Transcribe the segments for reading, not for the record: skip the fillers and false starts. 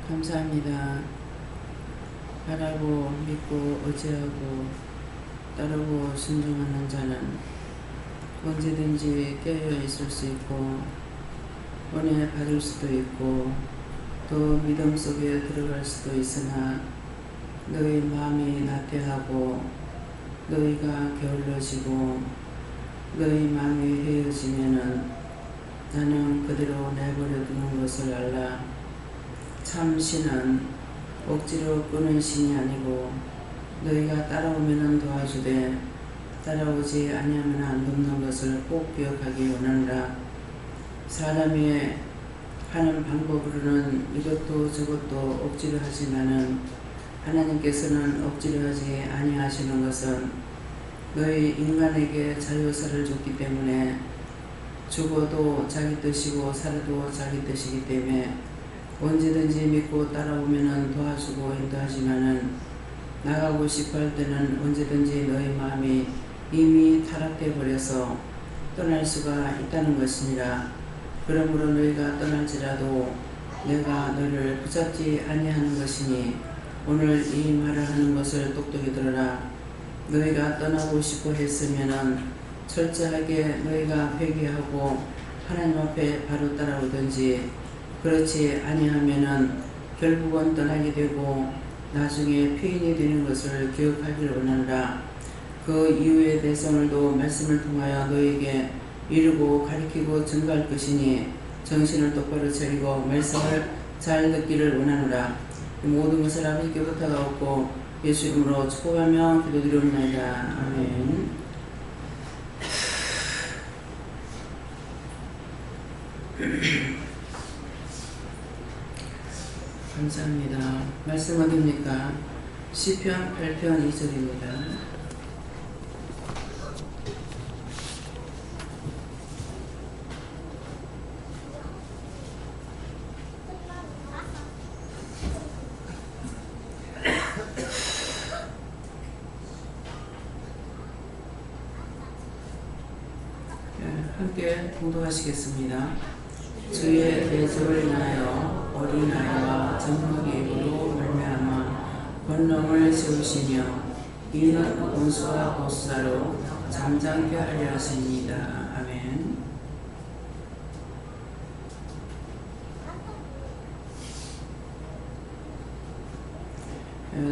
감사합니다. 바라고 믿고 의지하고 따르고 순종하는 자는 언제든지 깨어 있을 수 있고 은혜 받을 수도 있고 또 믿음 속에 들어갈 수도 있으나 너희 마음이 나태하고 너희가 게을러지고 너희 마음이 헤어지면은 나는 그대로 내버려 두는 것을 알라. 참 신은 억지로 끄는 신이 아니고 너희가 따라오면은 도와주되 따라오지 아니하면 안 돕는 것을 꼭 기억하기 원하노라. 사람이 하는 방법으로는 이것도 저것도 억지로 하지만은 하나님께서는 억지로 하지 아니하시는 것은 너희 인간에게 자유사를 줬기 때문에 죽어도 자기 뜻이고 살아도 자기 뜻이기 때문에 언제든지 믿고 따라오면은 도와주고 인도하지만은 나가고 싶어 할 때는 언제든지 너희 마음이 이미 타락돼 버려서 떠날 수가 있다는 것이니라. 그러므로 너희가 떠날지라도 내가 너를 붙잡지 아니하는 것이니 오늘 이 말을 하는 것을 똑똑히 들어라. 너희가 떠나고 싶어 했으면은 철저하게 너희가 회개하고 하나님 앞에 바로 따라오든지 그렇지 아니하면은 결국은 떠나게 되고 나중에 피인이 되는 것을 기억하기를 원하노라. 그 이후의 대성을도 말씀을 통하여 너에게 이루고 가리키고 증거할 것이니 정신을 똑바로 차리고 말씀을 잘 듣기를 원하노라. 모든 것을 아버지께 부탁하옵고 예수 이름으로 축복하며 기도드리옵나이다. 아멘. 감사합니다. 말씀 어딥니까? 시편 8편 2절입니다. 함께 공독하시겠습니다. 주의 대적을 인하여 어린아이와 젖먹이 입으로 말미암아 권능을 세우시며 이는 원수와 보수사로 잠잠케 하려 하십니다. 아멘.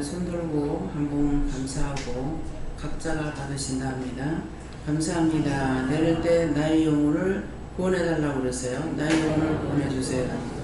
손 들고 한번 감사하고 각자가 받으신다 합니다. 감사합니다. 내릴 때 나의 영혼을 구원해달라고 그러세요. 나의 영혼을 구원해주세요.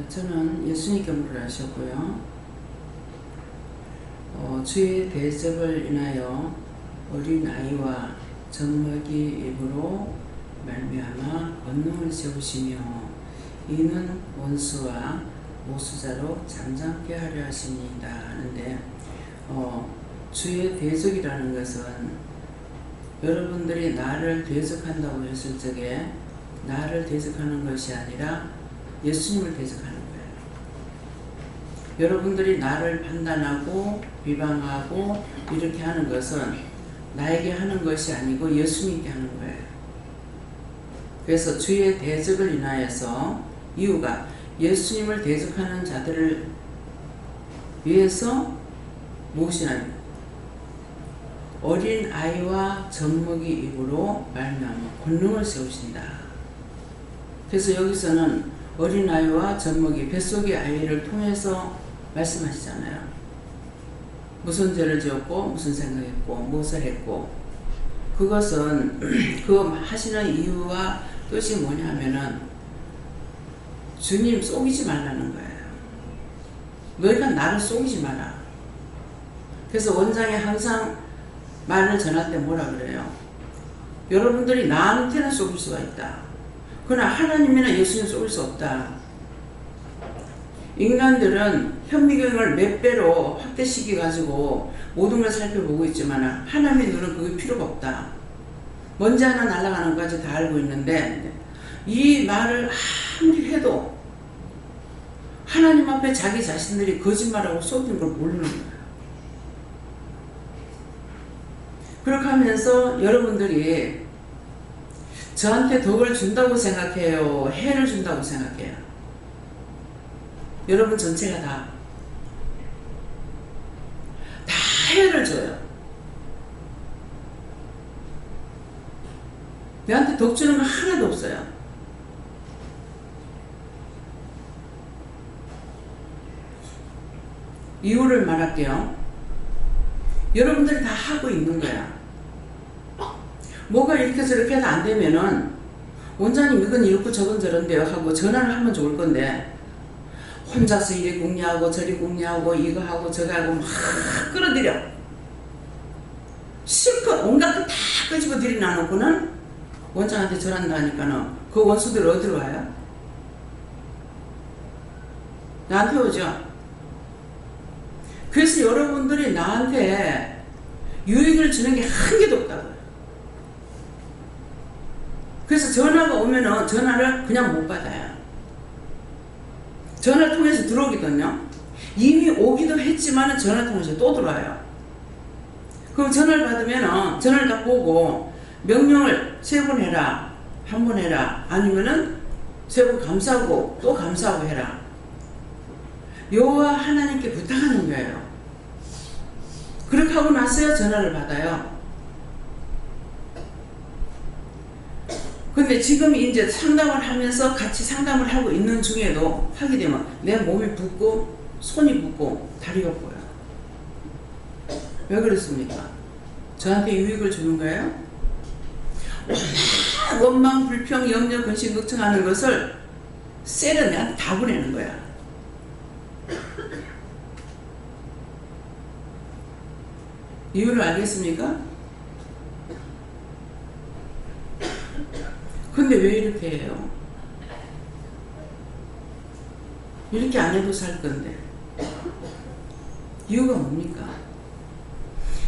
저는 예수님께 물으셨고요. 주의 대접을 인하여 어린아이와 젖먹이 입으로 말미암아 권능을 세우시며 이는 원수와 모수자로 잠잠케 하려 하시니이다 하는데, 주의 대적이라는 것은 여러분들이 나를 대적한다고 했을 적에 나를 대적하는 것이 아니라 예수님을 대적하는 거예요. 여러분들이 나를 판단하고 비방하고 이렇게 하는 것은 나에게 하는 것이 아니고 예수님께 하는 거예요. 그래서 주의 대적을 인하여서, 이유가 예수님을 대적하는 자들을 위해서 무엇이나 어린 아이와 젖먹이 입으로 말미암아 권능을 세우신다. 그래서 여기서는 어린 아이와 젖먹이, 뱃속의 아이를 통해서 말씀하시잖아요. 무슨 죄를 지었고 무슨 생각했고 무엇을 했고, 그것은 그 하시는 이유와 뜻이 뭐냐면은 주님 속이지 말라는 거예요. 너희가 나를 속이지 마라. 그래서 원장이 항상 말을 전할 때 뭐라 그래요? 여러분들이 나한테는 속일 수가 있다. 그러나 하나님이나 예수님 속일 수 없다. 인간들은 현미경을 몇 배로 확대시켜가지고 모든 걸 살펴보고 있지만 하나님의 눈은 그게 필요가 없다. 먼지 하나 날아가는 것까지 다 알고 있는데, 이 말을 아무리 해도 하나님 앞에 자기 자신들이 거짓말하고 속이는 걸 모르는 거예요. 그렇게 하면서 여러분들이 저한테 덕을 준다고 생각해요? 해를 준다고 생각해요? 여러분 전체가 다 해를 줘요. 내한테 덕 주는 건 하나도 없어요. 이유를 말할게요. 여러분들이 다 하고 있는 거야. 뭐가 이렇게 저렇게 해도 안 되면은 원장님 이건 이렇고 저건 저런데요 하고 전화를 하면 좋을 건데, 혼자서 이리 궁리하고 저리 궁리하고 이거 하고 저거 하고 막 끌어들여. 실컷 온갖 거 다 끄집어 들이놔놓고는 원장한테 전한다 하니까는 그 원수들 어디로 와요? 나한테 오죠. 그래서 여러분들이 나한테 유익을 주는 게 한 개도 없다고요. 그래서 전화가 오면은 전화를 그냥 못 받아요. 전화를 통해서 들어오거든요. 이미 오기도 했지만 전화 통해서 또 들어와요. 그럼 전화를 받으면 전화를 딱 보고 명령을 3번 해라, 1번 해라, 아니면은 3번 감사하고 또 감사하고 해라. 여호와 하나님께 부탁하는 거예요. 그렇게 하고 나서야 전화를 받아요. 근데 지금 이제 상담을 하면서 같이 상담을 하고 있는 중에도 하게 되면 내 몸이 붓고 손이 붓고 다리가 보여요. 왜 그렇습니까? 저한테 유익을 주는 거예요? 원망, 불평, 염려, 근심, 걱정하는 것을 셀은 내한테 다 보내는 거야. 이유를 알겠습니까? 근데 왜 이렇게 해요? 이렇게 안 해도 살 건데. 이유가 뭡니까?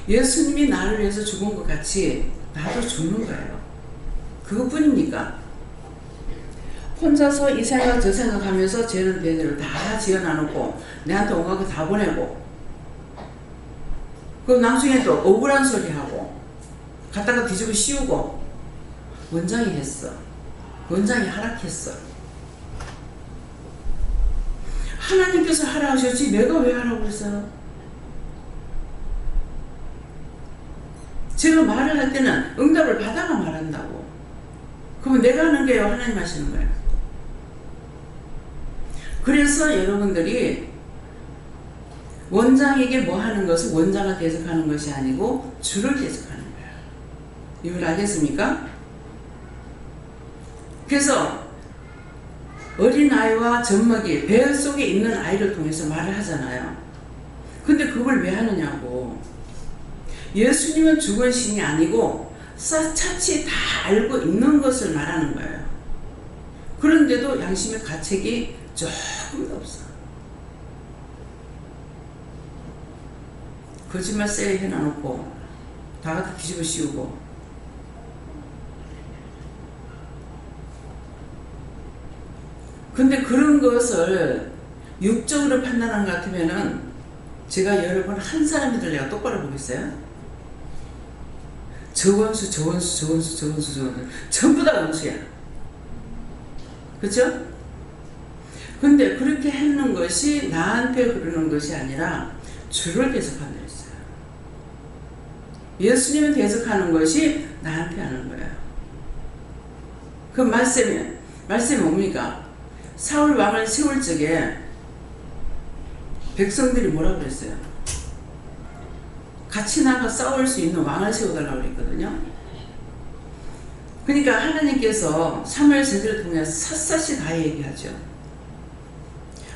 예수님이 나를 위해서 죽은 것 같이 나도 죽는 거예요. 그것뿐입니까? 혼자서 이 생각 저 생각하면서 죄는 대대로 다 지어놔놓고 내한테 온갖 거 다 보내고, 그럼 나중에 또 억울한 소리 하고 갖다가 뒤집어 씌우고, 원장이 했어, 원장이 하락했어, 하나님께서 하라 하셨지 내가 왜 하라고 했어요? 제가 말을 할 때는 응답을 받아가 말한다고. 그러면 내가 하는 게요, 하나님 하시는 거예요. 그래서 여러분들이 원장에게 뭐 하는 것은 원장을 대적하는 것이 아니고 주를 대적하는 거예요. 이걸 알겠습니까? 그래서 어린아이와 젖먹이, 배 속에 있는 아이를 통해서 말을 하잖아요. 근데 그걸 왜 하느냐고. 예수님은 죽은 신이 아니고 차치 다 알고 있는 것을 말하는 거예요. 그런데도 양심의 가책이 조금도 없어. 거짓말 쎄 해놔놓고 다 갖다 뒤집어 씌우고. 근데 그런 것을 육적으로 판단하는 것 같으면은 제가 여러분 한 사람이들 내가 똑바로 보겠어요? 저 원수 전부 다 원수야. 그죠? 근데 그렇게 했는 것이 나한테 그러는 것이 아니라 주를 대적한다 했어요. 예수님을 대적하는 것이 나한테 하는 거예요. 그 말씀이 뭡니까? 사울 왕을 세울 적에 백성들이 뭐라고 그랬어요? 같이 나가 싸울 수 있는 왕을 세워달라고 그랬거든요. 그러니까 하나님께서 사무엘 세대를 통해서 샅샅이 다 얘기하죠.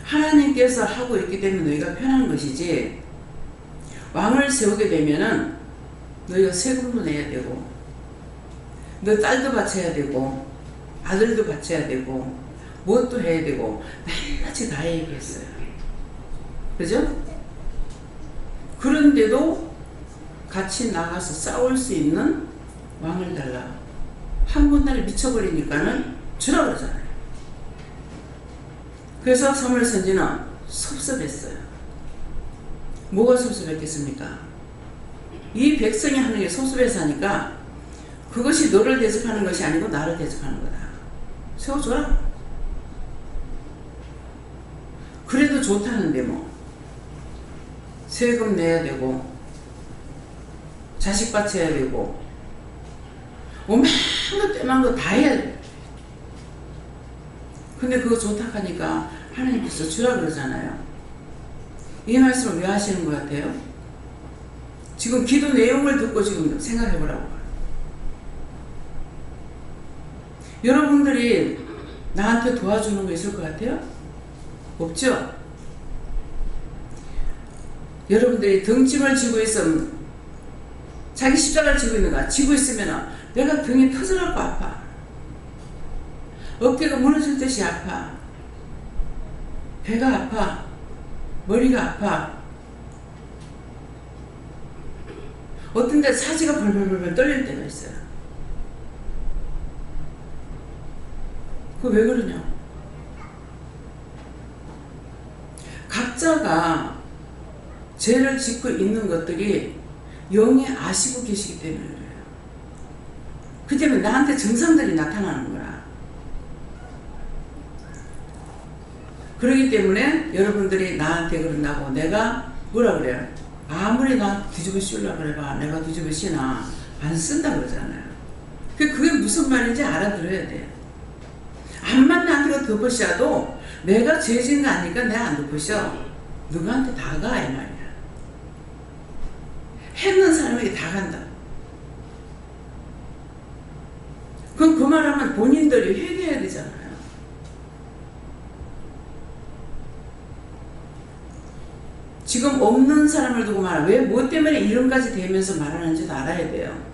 하나님께서 하고 있기 때문에 너희가 편한 것이지, 왕을 세우게 되면은 너희가 세금도 내야 되고, 너 딸도 바쳐야 되고, 아들도 바쳐야 되고, 무엇도 해야 되고, 낱낱이 다 얘기했어요. 그죠? 그런데도 같이 나가서 싸울 수 있는 왕을 달라. 한 군데를 미쳐버리니까는 주라 그러잖아요. 그래서 사무엘 선지는 섭섭했어요. 뭐가 섭섭했겠습니까? 이 백성이 하는 게 섭섭해서 하니까 그것이 너를 대적하는 것이 아니고 나를 대적하는 거다. 세워줘라. 그래도 좋다는데 뭐. 세금 내야 되고, 자식 바쳐야 되고, 오만 거 떼만 거 다 해야 돼. 근데 그거 좋다 하니까 하나님께서 주라 그러잖아요. 이 말씀을 왜 하시는 것 같아요? 지금 기도 내용을 듣고 지금 생각해 보라고. 여러분들이 나한테 도와주는 거 있을 것 같아요? 없죠? 여러분들이 등짐을 지고 있으면, 자기 십자가를 지고 있는 거야. 지고 있으면 내가 등이 터져갖고 아파. 어깨가 무너질 듯이 아파. 배가 아파. 머리가 아파. 어떤 데 사지가 벌벌벌 떨릴 때가 있어요. 그거 왜 그러냐? 각자가 죄를 짓고 있는 것들이 영이 아시고 계시기 때문에 그래요. 그 때문에 나한테 증상들이 나타나는 거야. 그렇기 때문에 여러분들이 나한테 그런다고 내가 뭐라 그래요? 아무리 나 뒤집어 씌우려고 그래봐. 내가 뒤집어 씌나 안 쓴다 그러잖아요. 그게 무슨 말인지 알아들어야 돼요. 암만 나한테 덮으셔도 내가 죄 지은 거 아니까 내가 안 덮으셔. 누구한테 다 가 이 말이야. 했는 사람에게 다 간다. 그럼 그 말하면 본인들이 회개해야 되잖아요. 지금 없는 사람을 두고 말하. 왜, 뭐 때문에 이런까지 되면서 말하는지도 알아야 돼요.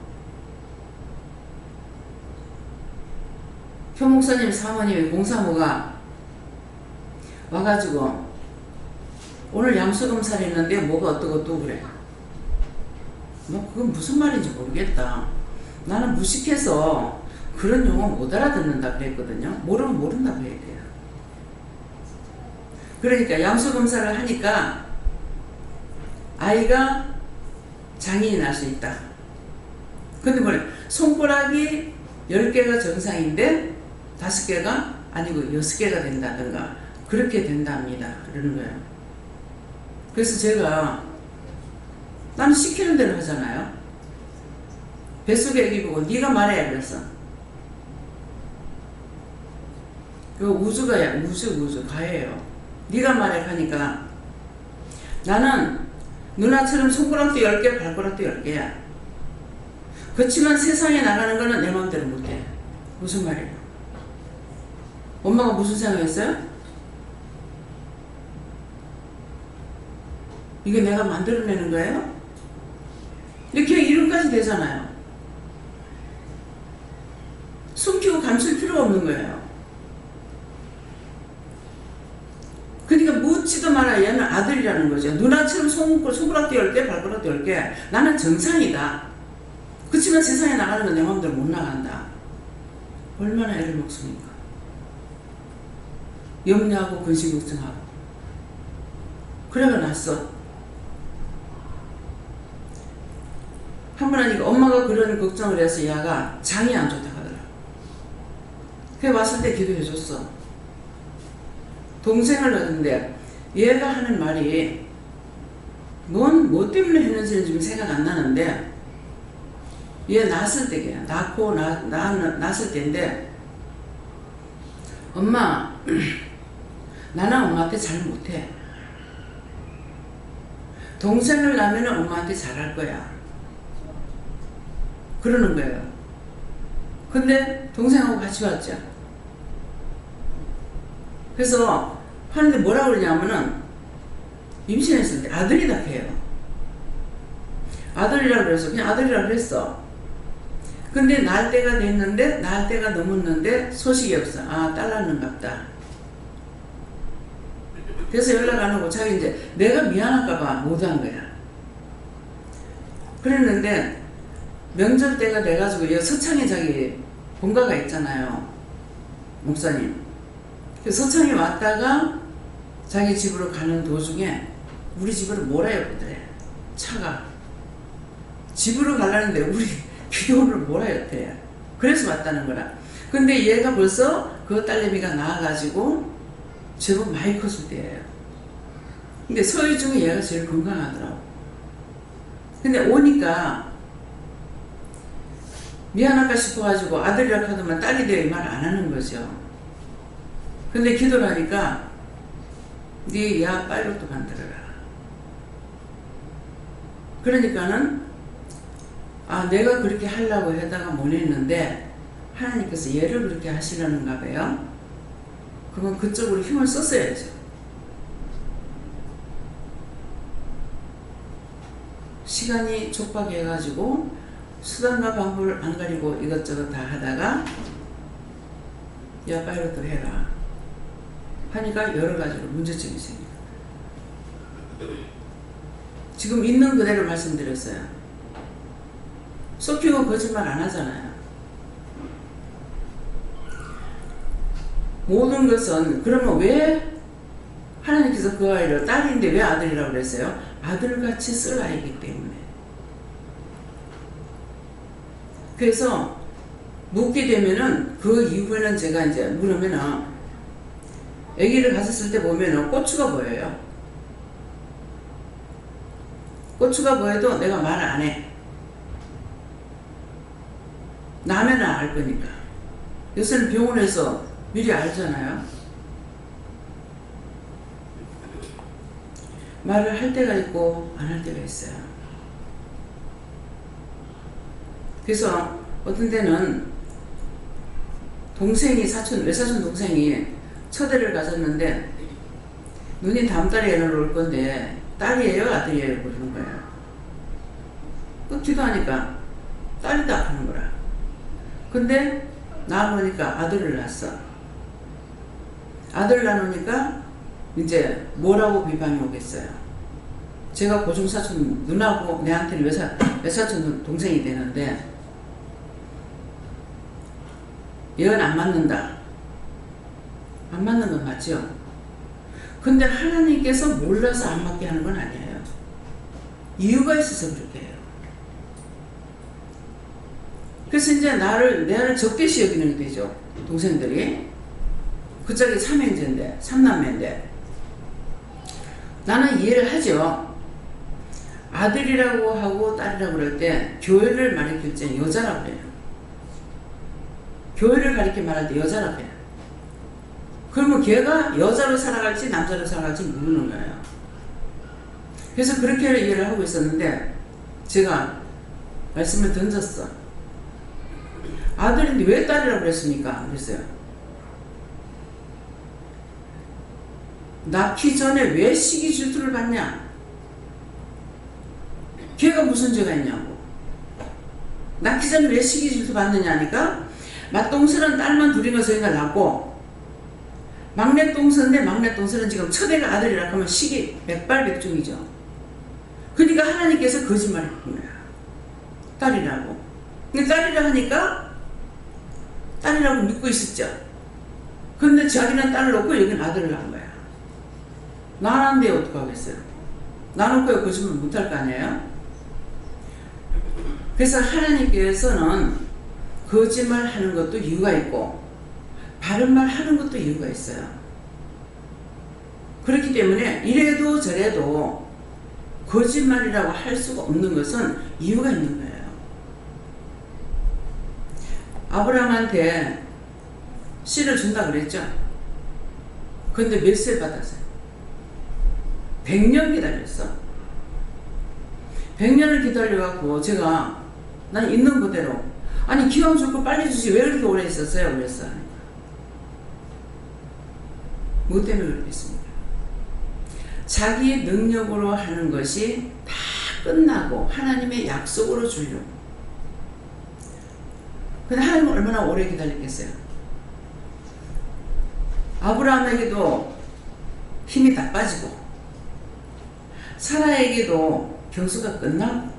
표 목사님 사모님이 공사모가 와가지고 오늘 양수검사를 했는데 뭐가 어떠고 그래. 뭐 그건 무슨 말인지 모르겠다. 나는 무식해서 그런 용어 못 알아듣는다 그랬거든요. 모르면 모른다고 해야 돼요. 그러니까 양수검사를 하니까 아이가 장애인이 날 수 있다. 근데 뭐래? 손가락이 10개가 정상인데 5개가 아니고 6개가 된다든가 그렇게 된답니다. 그러는 거예요. 그래서 제가 나는 시키는 대로 하잖아요. 뱃속에 애기 보고 네가 말해야 그랬어. 그 우주가야 우주 가해요. 네가 말해 하니까 나는 누나처럼 손가락도 10개 발가락도 10개야. 그렇지만 세상에 나가는 거는 내 마음대로 못해. 무슨 말이에요? 엄마가 무슨 생각했어요? 이게 내가 만들어내는 거예요? 이렇게 이름까지 되잖아요. 숨기고 감출 필요가 없는 거예요. 그러니까 묻지도 마라. 얘는 아들이라는 거죠. 누나처럼 손가락도 10개, 발가락도 10개. 나는 정상이다. 그렇지만 세상에 나가는 건 내 마음대로 못 나간다. 얼마나 애를 먹습니까? 염려하고 근심걱정하고. 그래가 났어. 한 번 하니까 엄마가 그런 걱정을 해서 얘가 장이 안 좋다 하더라. 그래 왔을 때 기도해줬어. 동생을 낳았는데 얘가 하는 말이 뭐 때문에 했는지는 지금 생각 안 나는데 얘 낳았을 때야. 낳았을 때인데 엄마 나는 엄마한테 잘 못해. 동생을 낳으면 엄마한테 잘할 거야. 그러는 거예요. 근데 동생하고 같이 왔죠. 그래서 하는데 뭐라고 그러냐면은 임신했을 때 아들이다 해요. 아들이라고 그래서 그냥 아들이라고 그랬어. 근데 낳을 때가 됐는데 낳을 때가 넘었는데 소식이 없어. 아, 딸 낳는갑다. 그래서 연락 안 하고 자기 이제 내가 미안할까봐 못한 거야. 그랬는데 명절 때가 돼가지고 여기 서창에 자기 본가가 있잖아요. 목사님. 서창에 왔다가 자기 집으로 가는 도중에 우리 집으로 몰아였더래. 차가. 집으로 가려는데 우리 기도를 몰아였대. 그래서 왔다는 거라. 근데 얘가 벌써 그 딸내미가 나와가지고 제법 많이 컸을 때예요. 근데 서희 중에 얘가 제일 건강하더라고. 근데 오니까 미안할까 싶어가지고 아들이라고 하더만 딸이 되어 이 말 안 하는 거죠. 근데 기도를 하니까 네 야 파일럿도 만들어라. 그러니까는 아 내가 그렇게 하려고 하다가 못 했는데 하나님께서 얘를 그렇게 하시려는가 봐요. 그건 그쪽으로 힘을 썼어야죠. 시간이 촉박해가지고 수단과 방법을 안 가리고 이것저것 다 하다가 야 파일럿도 해라 하니까 여러 가지로 문제점이 생겨요. 지금 있는 그대로 말씀드렸어요. 소피가 거짓말 안 하잖아요. 모든 것은 그러면 왜 하나님께서 그 아이를 딸인데 왜 아들이라고 그랬어요? 아들같이 쓸 아이기 때문에. 그래서 묻게 되면은 그 이후에는 제가 이제 물으면은 아기를 가졌을 때 보면은 고추가 보여요. 고추가 보여도 내가 말을 안 해. 나면 알 거니까. 요새는 병원에서 미리 알잖아요. 말을 할 때가 있고 안 할 때가 있어요. 그래서 어떤 때는 동생이 외사촌 동생이 첫애를 가졌는데 눈이 다음 달에 애를 올 건데 딸이에요 아들이에요 그러는 거예요. 또 기도하니까 딸이다 하는 거라. 근데 낳아보니까 아들을 낳았어. 아들 낳으니까 이제 뭐라고 비판이 오겠어요. 제가 고중사촌 누나고 내한테는 외사촌 동생이 되는데 얘는 안 맞는다. 안 맞는 건 맞죠? 근데 하나님께서 몰라서 안 맞게 하는 건 아니에요. 이유가 있어서 그렇게 해요. 그래서 이제 나를 적대시 여기는 게 되죠. 동생들이. 그 짝이 3형제인데, 3남매인데. 나는 이해를 하죠. 아들이라고 하고 딸이라고 그럴 때 교회를 가리킬 때 여자라고 해요. 교회를 가리켜 말할 때 여자라고 해요. 그러면 걔가 여자로 살아갈지 남자로 살아갈지 모르는 거예요. 그래서 그렇게 이해를 하고 있었는데 제가 말씀을 던졌어. 아들인데 왜 딸이라고 그랬습니까? 그랬어요. 낳기 전에 왜 시기 질투를 받냐? 걔가 무슨 죄가 있냐고. 낳기 전에 왜 시기 질투 받느냐니까, 맏동생은 딸만 둘인가 서인가 낳고, 막내 동생인데 막내 동생은 지금 첫애가 아들이라 하면 시기 백발백중이죠. 그러니까 하나님께서 거짓말을 한 거야. 딸이라고. 근데 딸이라 하니까 딸이라고 믿고 있었죠. 근데 자기는 딸을 놓고 여기는 아들을 낳은 거야. 낳았는데 어떡하겠어요? 낳아놓고 거짓말 못할 거 아니에요? 그래서 하나님께서는 거짓말 하는 것도 이유가 있고 바른 말 하는 것도 이유가 있어요. 그렇기 때문에 이래도 저래도 거짓말이라고 할 수가 없는 것은 이유가 있는 거예요. 아브라함한테 씨를 준다 그랬죠. 그런데 몇 세 받았어요? 100년 기다렸어. 100년을 기다려갖고 제가 난 있는 그대로, 아니 기왕 줄 거 빨리 주지 왜 그렇게 오래 있었어요? 그랬어. 뭐 때문에 그렇겠습니까? 자기 능력으로 하는 것이 다 끝나고 하나님의 약속으로 주려고. 근데 하나님은 얼마나 오래 기다렸겠어요? 아브라함에게도 힘이 다 빠지고 사라에게도 병수가 끝나고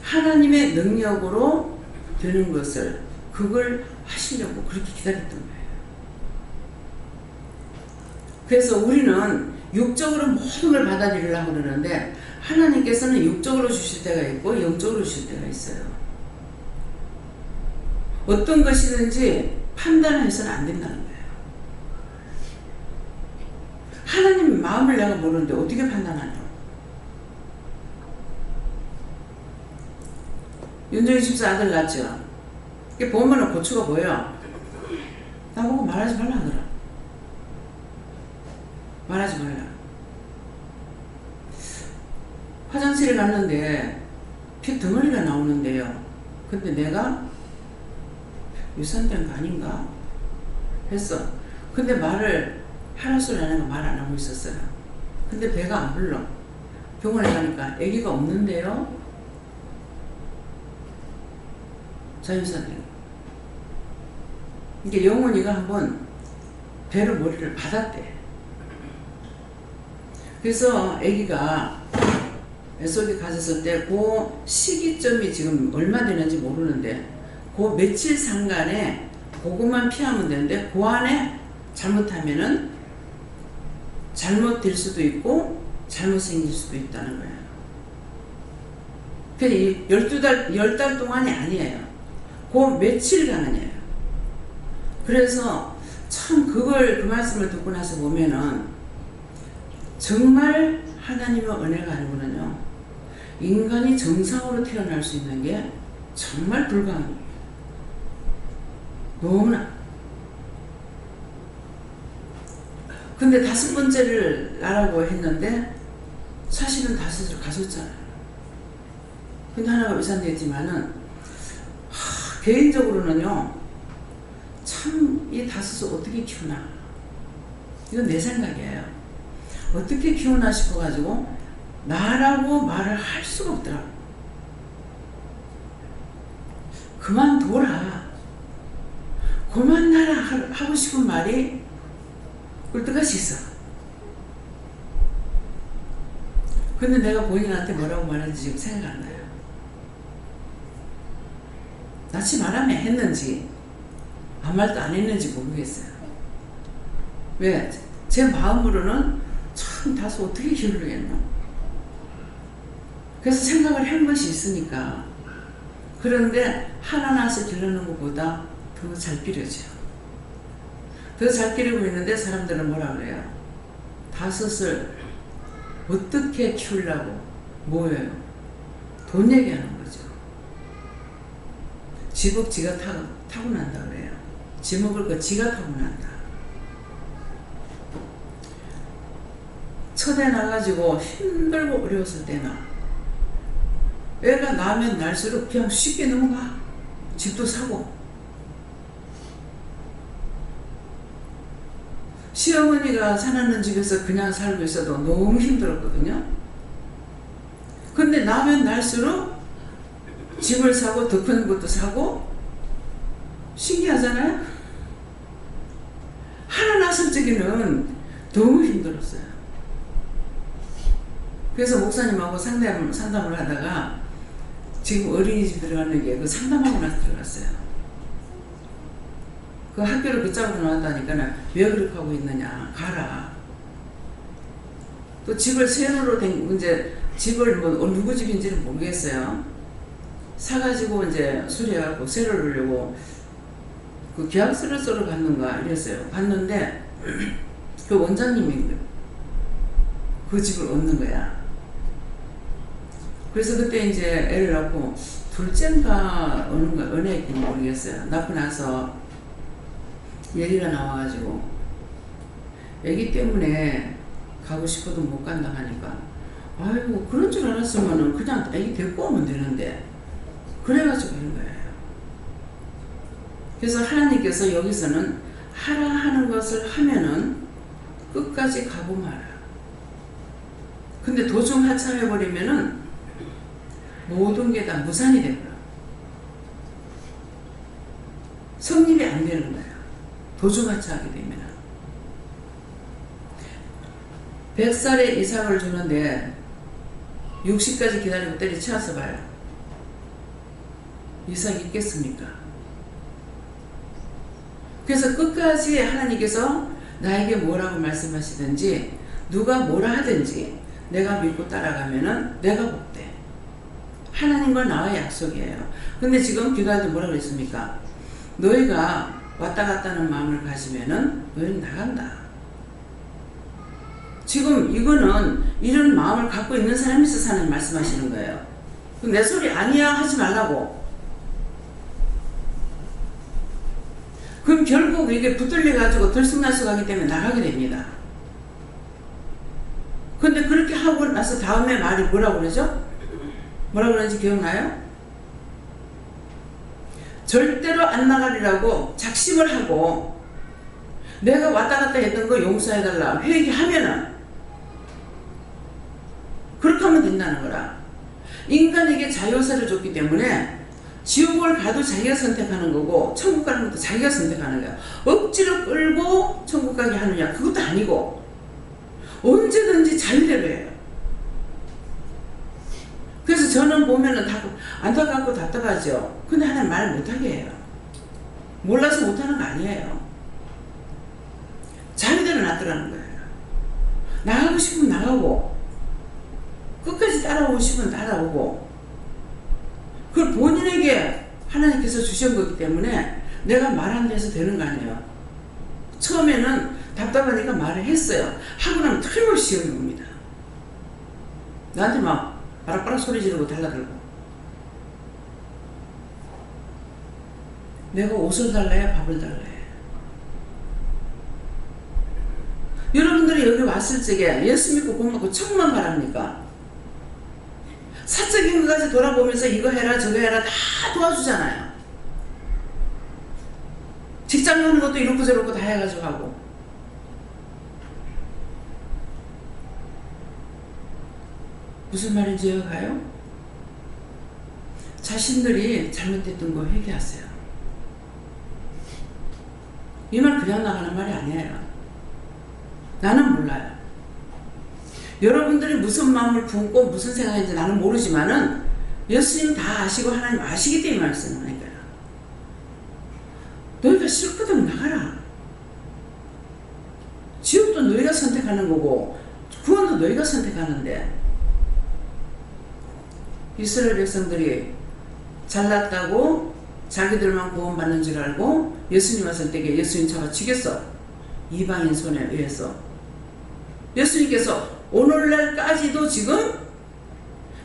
하나님의 능력으로 되는 것을 그걸 하시려고 그렇게 기다렸던 거예요. 그래서 우리는 육적으로 모든 걸 받아들이려고 그러는데 하나님께서는 육적으로 주실 때가 있고 영적으로 주실 때가 있어요. 어떤 것이든지 판단해서는 안 된다는 거예요. 하나님 마음을 내가 모르는데 어떻게 판단하냐고. 윤정희 집사 아들 낳았죠. 이게 보면은 고추가 보여. 나보고 말하지 말라 하더라. 말하지 말라. 화장실에 갔는데 피 덩어리가 나오는데요. 근데 내가 유산된 거 아닌가 했어. 근데 말을 하는 소리 안 하고 말 안 하고 있었어요. 근데 배가 안 불러. 병원에 가니까 아기가 없는데요. 자유산된. 이게 영혼이가 한번 배로 머리를 받았대. 그래서 아기가 뱃속에 가졌을 때 그 시기점이 지금 얼마 되는지 모르는데 그 며칠 상간에 그것만 피하면 되는데 그 안에 잘못하면은 잘못될 수도 있고 잘못 생길 수도 있다는 거예요. 그 10달 동안이 아니에요. 그 며칠간이에요. 그래서 참 그걸 그 말씀을 듣고 나서 보면은 정말 하나님의 은혜가 아니고는요 인간이 정상으로 태어날 수 있는 게 정말 불가능해요. 너무나. 근데 5번째를 나라고 했는데 사실은 5을 가졌잖아요. 근데 하나가 위산됐지만은 개인적으로는요 참 이 5을 어떻게 키우나, 이건 내 생각이에요. 어떻게 키우나 싶어가지고 나라고 말을 할 수가 없더라고. 그만둬라, 그만나라 하고 싶은 말이 꿀떡같이 있어. 근데 내가 본인한테 뭐라고 말했는지 지금 생각 안 나요. 낯이 말하면 했는지 아무 말도 안 했는지 모르겠어요. 왜? 제 마음으로는 참 5 어떻게 기르겠노? 그래서 생각을 한 것이 있으니까. 그런데 하나 낳아서 기르는 것보다 더 잘 기르죠. 더 잘 기르고 있는데 사람들은 뭐라 그래요? 5을 어떻게 키우려고 뭐예요? 돈 얘기하는 거죠. 지복 지가 타고난다 그래요. 지 먹을 거 지가 타고난다. 첫애 나가지고 힘들고 어려웠을 때나 애가 나면 날수록 그냥 쉽게 넘어가. 집도 사고. 시어머니가 사는 집에서 그냥 살고 있어도 너무 힘들었거든요. 근데 나면 날수록 집을 사고 더 큰 것도 사고 신기하잖아요. 하나 낳았을 적에는 너무 힘들었어요. 그래서 목사님하고 상담을 하다가 지금 어린이집 들어가는 게 그 상담하고 나서 들어갔어요. 그 학교를 붙잡고 나왔다니까 왜 그렇게 하고 있느냐, 가라. 또 집을 세로로 이제 집을 뭐 누구 집인지는 모르겠어요. 사가지고 이제 수리하고 세로를 하려고 그 계약서를 써러 갔는가 이랬어요. 갔는데 그 원장님이 그 집을 얻는 거야. 그래서 그때 이제 애를 낳고 둘째인가 어느 애인지 모르겠어요. 낳고 나서 얘기가 나와가지고 애기 때문에 가고 싶어도 못 간다 하니까 아이고 그런 줄 알았으면은 그냥 애기 데리고 오면 되는데 그래가지고 한 거예요. 그래서 하나님께서 여기서는 하라 하는 것을 하면은 끝까지 가고 말아. 근데 도중 하차해버리면은 모든 게 다 무산이 되거라. 성립이 안 되는 거야. 도중 하차하게 되면. 100살에 이삭을 주는데 60까지 기다리고 때려치워서 봐요. 이삭이 있겠습니까? 그래서 끝까지 하나님께서 나에게 뭐라고 말씀하시든지 누가 뭐라 하든지 내가 믿고 따라가면은 내가 복돼. 하나님과 나의 약속이에요. 근데 지금 기도할 때 뭐라 그랬습니까? 너희가 왔다 갔다 하는 마음을 가지면은 너희는 나간다. 지금 이거는 이런 마음을 갖고 있는 사람이 있어서 하나님 말씀하시는 거예요. 내 소리 아니야 하지 말라고. 그럼 결국 이게 붙들려가지고 들쑥날쑥하기 때문에 나가게 됩니다. 근데 그렇게 하고 나서 다음에 말이 뭐라고 그러죠? 뭐라고 그러는지 기억나요? 절대로 안 나가리라고 작심을 하고 내가 왔다 갔다 했던 거 용서해달라 회개하면은 그렇게 하면 된다는 거라. 인간에게 자유의사를 줬기 때문에 지옥을 가도 자기가 선택하는 거고 천국 가는 것도 자기가 선택하는 거야. 억지로 끌고 천국 가게 하느냐 그것도 아니고 언제든지 자유대로 해요. 그래서 저는 보면은 다 안타깝고 답답하죠. 근데 하나님 말 못하게 해요. 몰라서 못하는 거 아니에요. 자유대로 놔두라는 거예요. 나가고 싶으면 나가고 끝까지 따라오고 싶으면 따라오고 그걸 본인에게 하나님께서 주신 거기 때문에 내가 말한 데서 되는 거 아니에요. 처음에는 답답하니까 말을 했어요. 하고 나면 틀림없이 시험이 옵니다. 나한테 막 바락바락 소리 지르고 달라들고 내가 옷을 달라야 밥을 달라야. 여러분들이 여기 왔을 적에 예수 믿고 복 먹고 천만 바랍니까? 사적인 것까지 돌아보면서 이거 해라 저거 해라 다 도와주잖아요. 직장 가는 것도 이렇고 저렇고 다 해가지고 하고. 무슨 말인지 이해가요? 자신들이 잘못됐던 거 회개하세요. 이 말 그냥 나가는 말이 아니에요. 나는 몰라요. 여러분들이 무슨 마음을 품고 무슨 생각인지 나는 모르지만은 예수님 다 아시고 하나님 아시기 때문에 말씀하는 거야. 너희가 싫거든 나가라. 지옥도 너희가 선택하는 거고 구원도 너희가 선택하는데 이스라엘 백성들이 잘났다고 자기들만 구원받는 줄 알고 예수님 왔을 때에 예수님 잡아 죽였어. 이방인 손에 의해서. 예수님께서 오늘날까지도 지금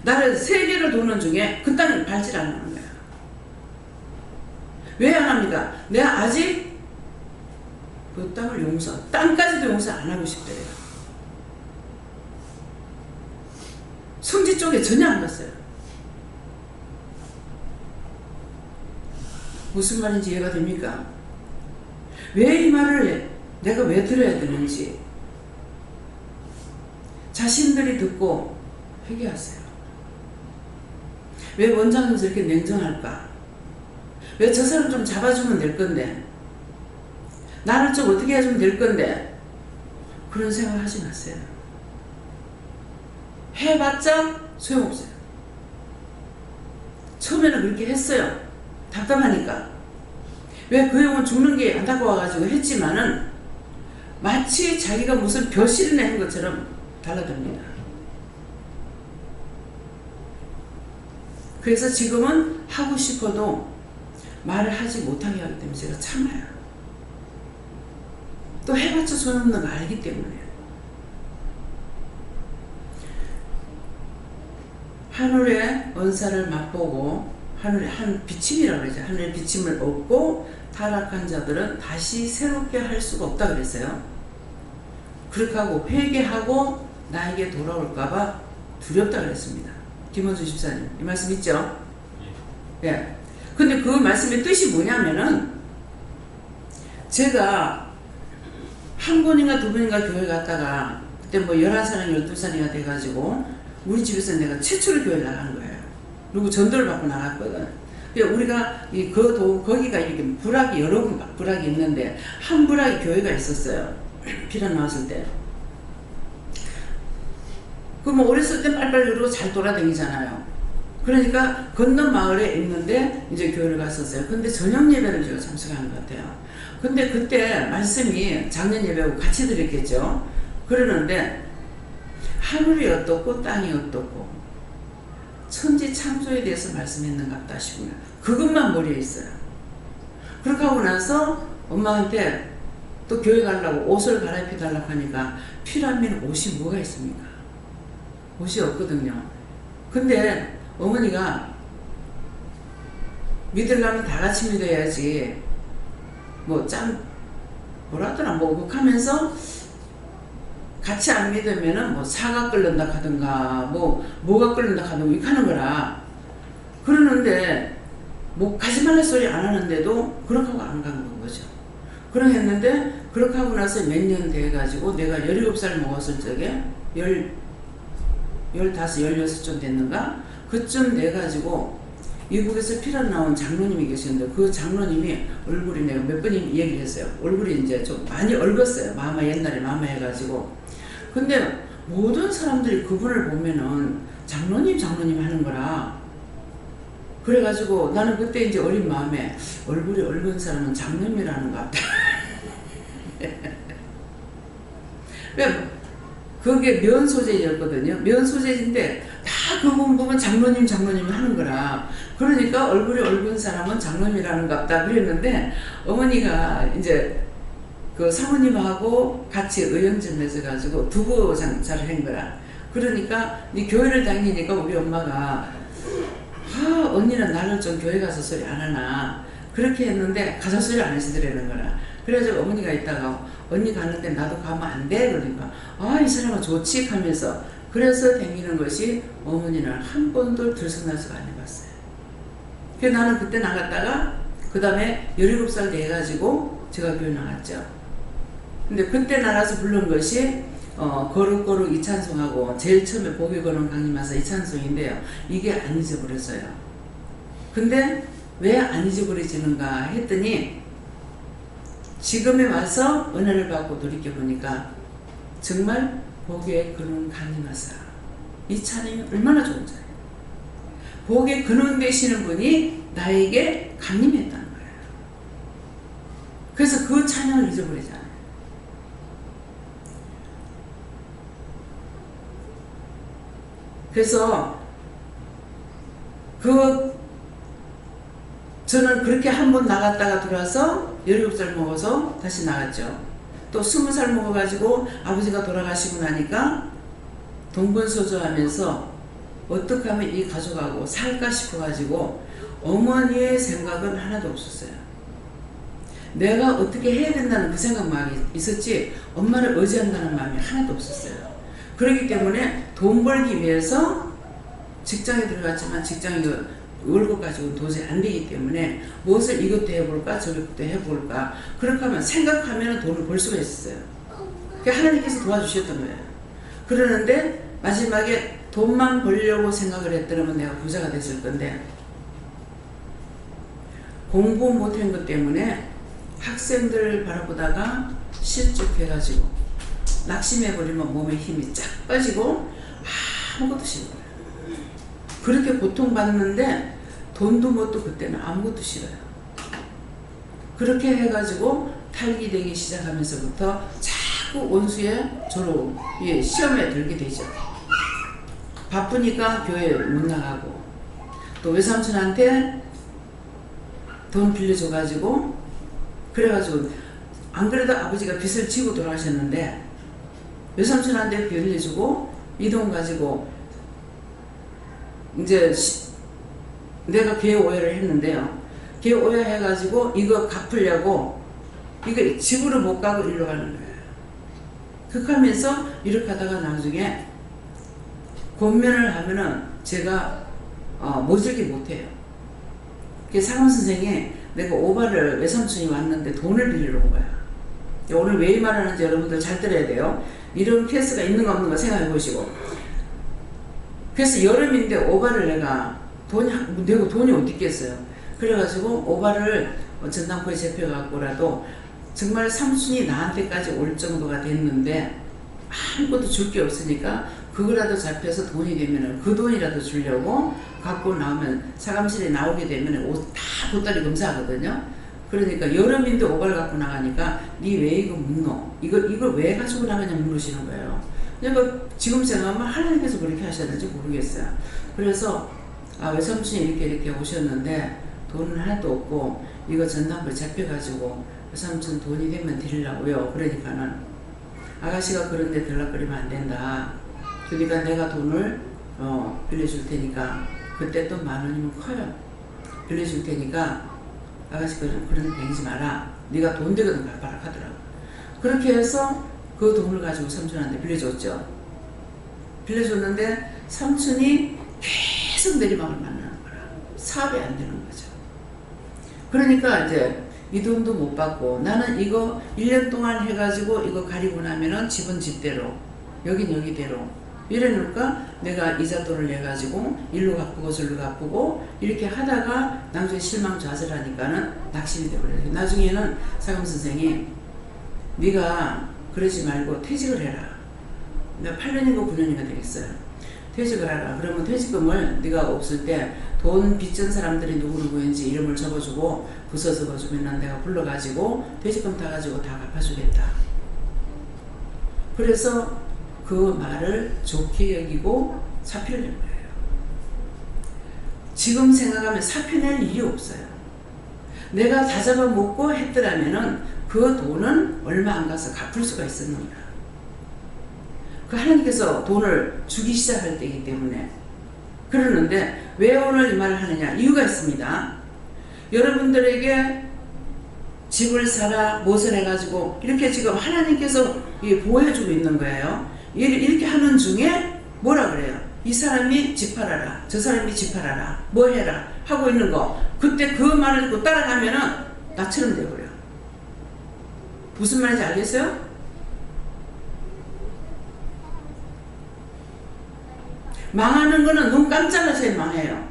나를 세계를 도는 중에 그 땅을 밟질 않는 거야. 왜 안 합니까? 내가 아직 그 땅을 땅까지도 용서 안 하고 싶대요. 성지 쪽에 전혀 안 갔어요. 무슨 말인지 이해가 됩니까? 왜 이 말을 내가 왜 들어야 되는지 자신들이 듣고 회개하세요. 왜 원장님 저렇게 냉정할까? 왜 저 사람 좀 잡아주면 될 건데, 나를 좀 어떻게 해주면 될 건데, 그런 생각 하지 마세요. 해봤자 소용없어요. 처음에는 그렇게 했어요. 답답하니까. 왜 그 형은 죽는 게 안타까워가지고 했지만은 마치 자기가 무슨 벼슬을 내는 것처럼 달라듭니다. 그래서 지금은 하고 싶어도 말을 하지 못하게 하기 때문에 제가 참아요. 또 해봤자 소용없는 거 알기 때문에. 하늘의 은사를 맛보고 하늘의 한 비침이라고 그러죠. 하늘의 비침을 얻고 타락한 자들은 다시 새롭게 할 수가 없다 그랬어요. 그렇게 하고 회개하고 나에게 돌아올까봐 두렵다 그랬습니다. 김원수 집사님 이 말씀 있죠? 예. 근데 그 말씀의 뜻이 뭐냐면은 제가 한 번인가 두 번인가 교회 갔다가 그때 뭐 11살이나 12살이나 돼가지고 우리 집에서 내가 최초로 교회 나간 거예요. 그리고 전도를 받고 나갔거든. 우리가 거기가 이렇게 부락이 여러 군 부락이 있는데 한 부락이 교회가 있었어요. 피난 나왔을 때. 그 뭐 어렸을 때 빨리빨리 그러고 잘 돌아다니잖아요. 그러니까 건너 마을에 있는데 이제 교회를 갔었어요. 근데 저녁 예배를 제가 참석한 것 같아요. 근데 그때 말씀이 작년 예배하고 같이 드렸겠죠. 그러는데 하늘이 어떻고 땅이 어떻고 천지 창조에 대해서 말씀했는갑다 싶으면 그것만 머리에 있어요. 그렇게 하고 나서 엄마한테 또 교회 가려고 옷을 갈아입혀 달라고 하니까 피라미는 옷이 뭐가 있습니까? 옷이 없거든요. 근데 어머니가 믿으려면 다 같이 믿어야지 뭐라더라 하면서 같이 안 믿으면은 뭐 사가 끓는다 하든가 뭐가 끓는다 하든가 이렇게 하는 거라. 그러는데 뭐 가지 말라 소리 안 하는데도 그렇게 하고 안 간 거죠. 그렇게 했는데 그렇게 하고 나서 몇 년 돼가지고 내가 17살 먹었을 적에 15, 16쯤 됐는가? 그쯤 돼가지고 미국에서 피난 나온 장로님이 계셨는데 그 장로님이 얼굴이 내가 몇 번 얘기를 했어요. 얼굴이 이제 좀 많이 얼었어요. 마마 옛날에 마마 해가지고. 근데 모든 사람들이 그분을 보면은 장로님 하는 거라. 그래가지고 나는 그때 이제 어린 마음에 얼굴이 얼은 사람은 장로님이라는 것 같다. 그게 면 소재였거든요. 면 소재인데 다 그분 보면 장로님 하는 거라. 그러니까 얼굴이 얼은 사람은 장로님이라는 것 같다 그랬는데 어머니가 이제 그 사모님하고 같이 의형제 맺어가지고 두부 장사를 한 거라. 그러니까 네 교회를 다니니까 우리 엄마가 언니는 나를 좀 교회 가서 소리 안 하나 그렇게 했는데 가서 소리 안 하시더라는 거라. 그래가지고 어머니가 있다가 언니 가는데 나도 가면 안 돼? 그러니까 이 사람은 좋지 하면서 그래서 다니는 것이 어머니는 한 번도 들썩날썩 안 해봤어요. 그래서 나는 그때 나갔다가 그 다음에 17살 돼가지고 제가 교회 나갔죠. 근데 그때 나가서 부른 것이 거룩거룩 이찬송하고 제일 처음에 복이 거는 강림 와서 이찬송인데요. 이게 안 잊어버렸어요. 근데 왜 안 잊어버리지는가 했더니 지금에 와서 은혜를 받고 돌이켜보니까 정말 복의 근원 강림하사 이 찬양이 얼마나 좋은 찬양. 복의 근원 되시는 분이 나에게 강림했다는 거예요. 그래서 그 찬양을 잊어버리지 않아요. 그래서 저는 그렇게 한 번 나갔다가 들어와서 17살 먹어서 다시 나갔죠. 또 20살 먹어가지고 아버지가 돌아가시고 나니까 동분서주하면서 어떻게 하면 이 가족하고 살까 싶어가지고 어머니의 생각은 하나도 없었어요. 내가 어떻게 해야 된다는 그 생각만 있었지 엄마를 의지한다는 마음이 하나도 없었어요. 그렇기 때문에 돈 벌기 위해서 직장에 들어갔지만 직장이 월급 가지고 도저히 안 되기 때문에 무엇을 이것도 해볼까 저것도 해볼까 그렇게 하면 생각하면 돈을 벌 수가 있어요. 그러니까 하나님께서 도와주셨던 거예요. 그러는데 마지막에 돈만 벌려고 생각을 했더라면 내가 부자가 됐을 건데 공부 못한 것 때문에 학생들 바라보다가 실족해가지고 낙심해버리면 몸에 힘이 쫙 빠지고 아무것도 싫어요. 그렇게 고통받는데 돈도 뭣도 그때는 아무것도 싫어요. 그렇게 해가지고 탈기 되기 시작하면서부터 자꾸 원수의 조로 시험에 들게 되죠. 바쁘니까 교회 못 나가고 또 외삼촌한테 돈 빌려줘가지고 그래가지고 안 그래도 아버지가 빚을 지고 돌아가셨는데 외삼촌한테 빌려주고 이 돈 가지고 이제 내가 개 오해를 했는데요. 개 오해해가지고 이거 갚으려고 이거 집으로 못 가고 일로 가는 거예요. 그렇게 하면서 이렇게 하다가 나중에 권면을 하면은 제가 모질게 못해요. 사감 선생이 내가 오바를 외삼촌이 왔는데 돈을 빌리러 온 거야. 오늘 왜 이 말을 하는지 여러분들 잘 들어야 돼요. 이런 케이스가 있는가 없는가 생각해 보시고. 그래서 여름인데 오바를 내가 돈이 어디 있겠어요. 그래가지고 오바를 전당포에 잡혀갖고라도 정말 삼촌이 나한테까지 올 정도가 됐는데 아무것도 줄 게 없으니까 그거라도 잡혀서 돈이 되면은 그 돈이라도 주려고 갖고 나오면 사감실에 나오게 되면 옷 다 보따리 검사하거든요. 그러니까 여름인데 오바를 갖고 나가니까 니 왜 이거 묻노? 이걸 왜 가지고 나가냐 물으시는 거예요. 그러니까 지금 생각하면 하나님께서 그렇게 하셨는지 모르겠어요. 그래서 외삼촌이 이렇게 오셨는데 돈은 하나도 없고 이거 전담부에 잡혀가지고 외삼촌 돈이 되면 드리려고요. 그러니까는 아가씨가 그런데 들락거리면 안 된다. 그러니까 내가 돈을 빌려줄 테니까 그때 또 10,000원이면 커요. 빌려줄 테니까 아가씨 그런 데 다니지 마라. 네가 돈 되거든 갚아라 하더라고. 그렇게 해서 그 돈을 가지고 삼촌한테 빌려줬죠. 빌려줬는데 삼촌이 계속 내리막을 만나는 거라. 사업이 안 되는 거죠. 그러니까 이제 이 돈도 못 받고 나는 이거 1년 동안 해가지고 이거 가리고 나면은 집은 집대로 여긴 여기대로 이래놓을까 내가 이자돈을 내가지고 일로 갚고 절로 갚고 이렇게 하다가 나중에 실망좌절하니까는 낙심이 되버려요. 나중에는 사감 선생이 네가 그러지 말고 퇴직을 해라. 내가 8년인가 9년인가 되겠어요. 퇴직을 하라. 그러면 퇴직금을 네가 없을 때 돈 빚진 사람들이 누구누구인지 이름을 적어주고 부서 적어주면 내가 불러가지고 퇴직금 타가지고 다 갚아주겠다. 그래서 그 말을 좋게 여기고 사표를 낸 거예요. 지금 생각하면 사표낼 일이 없어요. 내가 다 잡아먹고 했더라면은 그 돈은 얼마 안 가서 갚을 수가 있었는가. 그 하나님께서 돈을 주기 시작할 때이기 때문에 그러는데 왜 오늘 이 말을 하느냐 이유가 있습니다. 여러분들에게 집을 사라 무엇을 해가지고 이렇게 지금 하나님께서 보호해주고 있는 거예요. 이렇게 하는 중에 뭐라 그래요? 이 사람이 집 팔아라 저 사람이 집 팔아라 뭐 해라 하고 있는 거 그때 그 말을 듣고 따라가면은 나처럼 돼버려요. 무슨 말인지 알겠어요? 망하는 거는 눈 깜짝하셔야 망해요.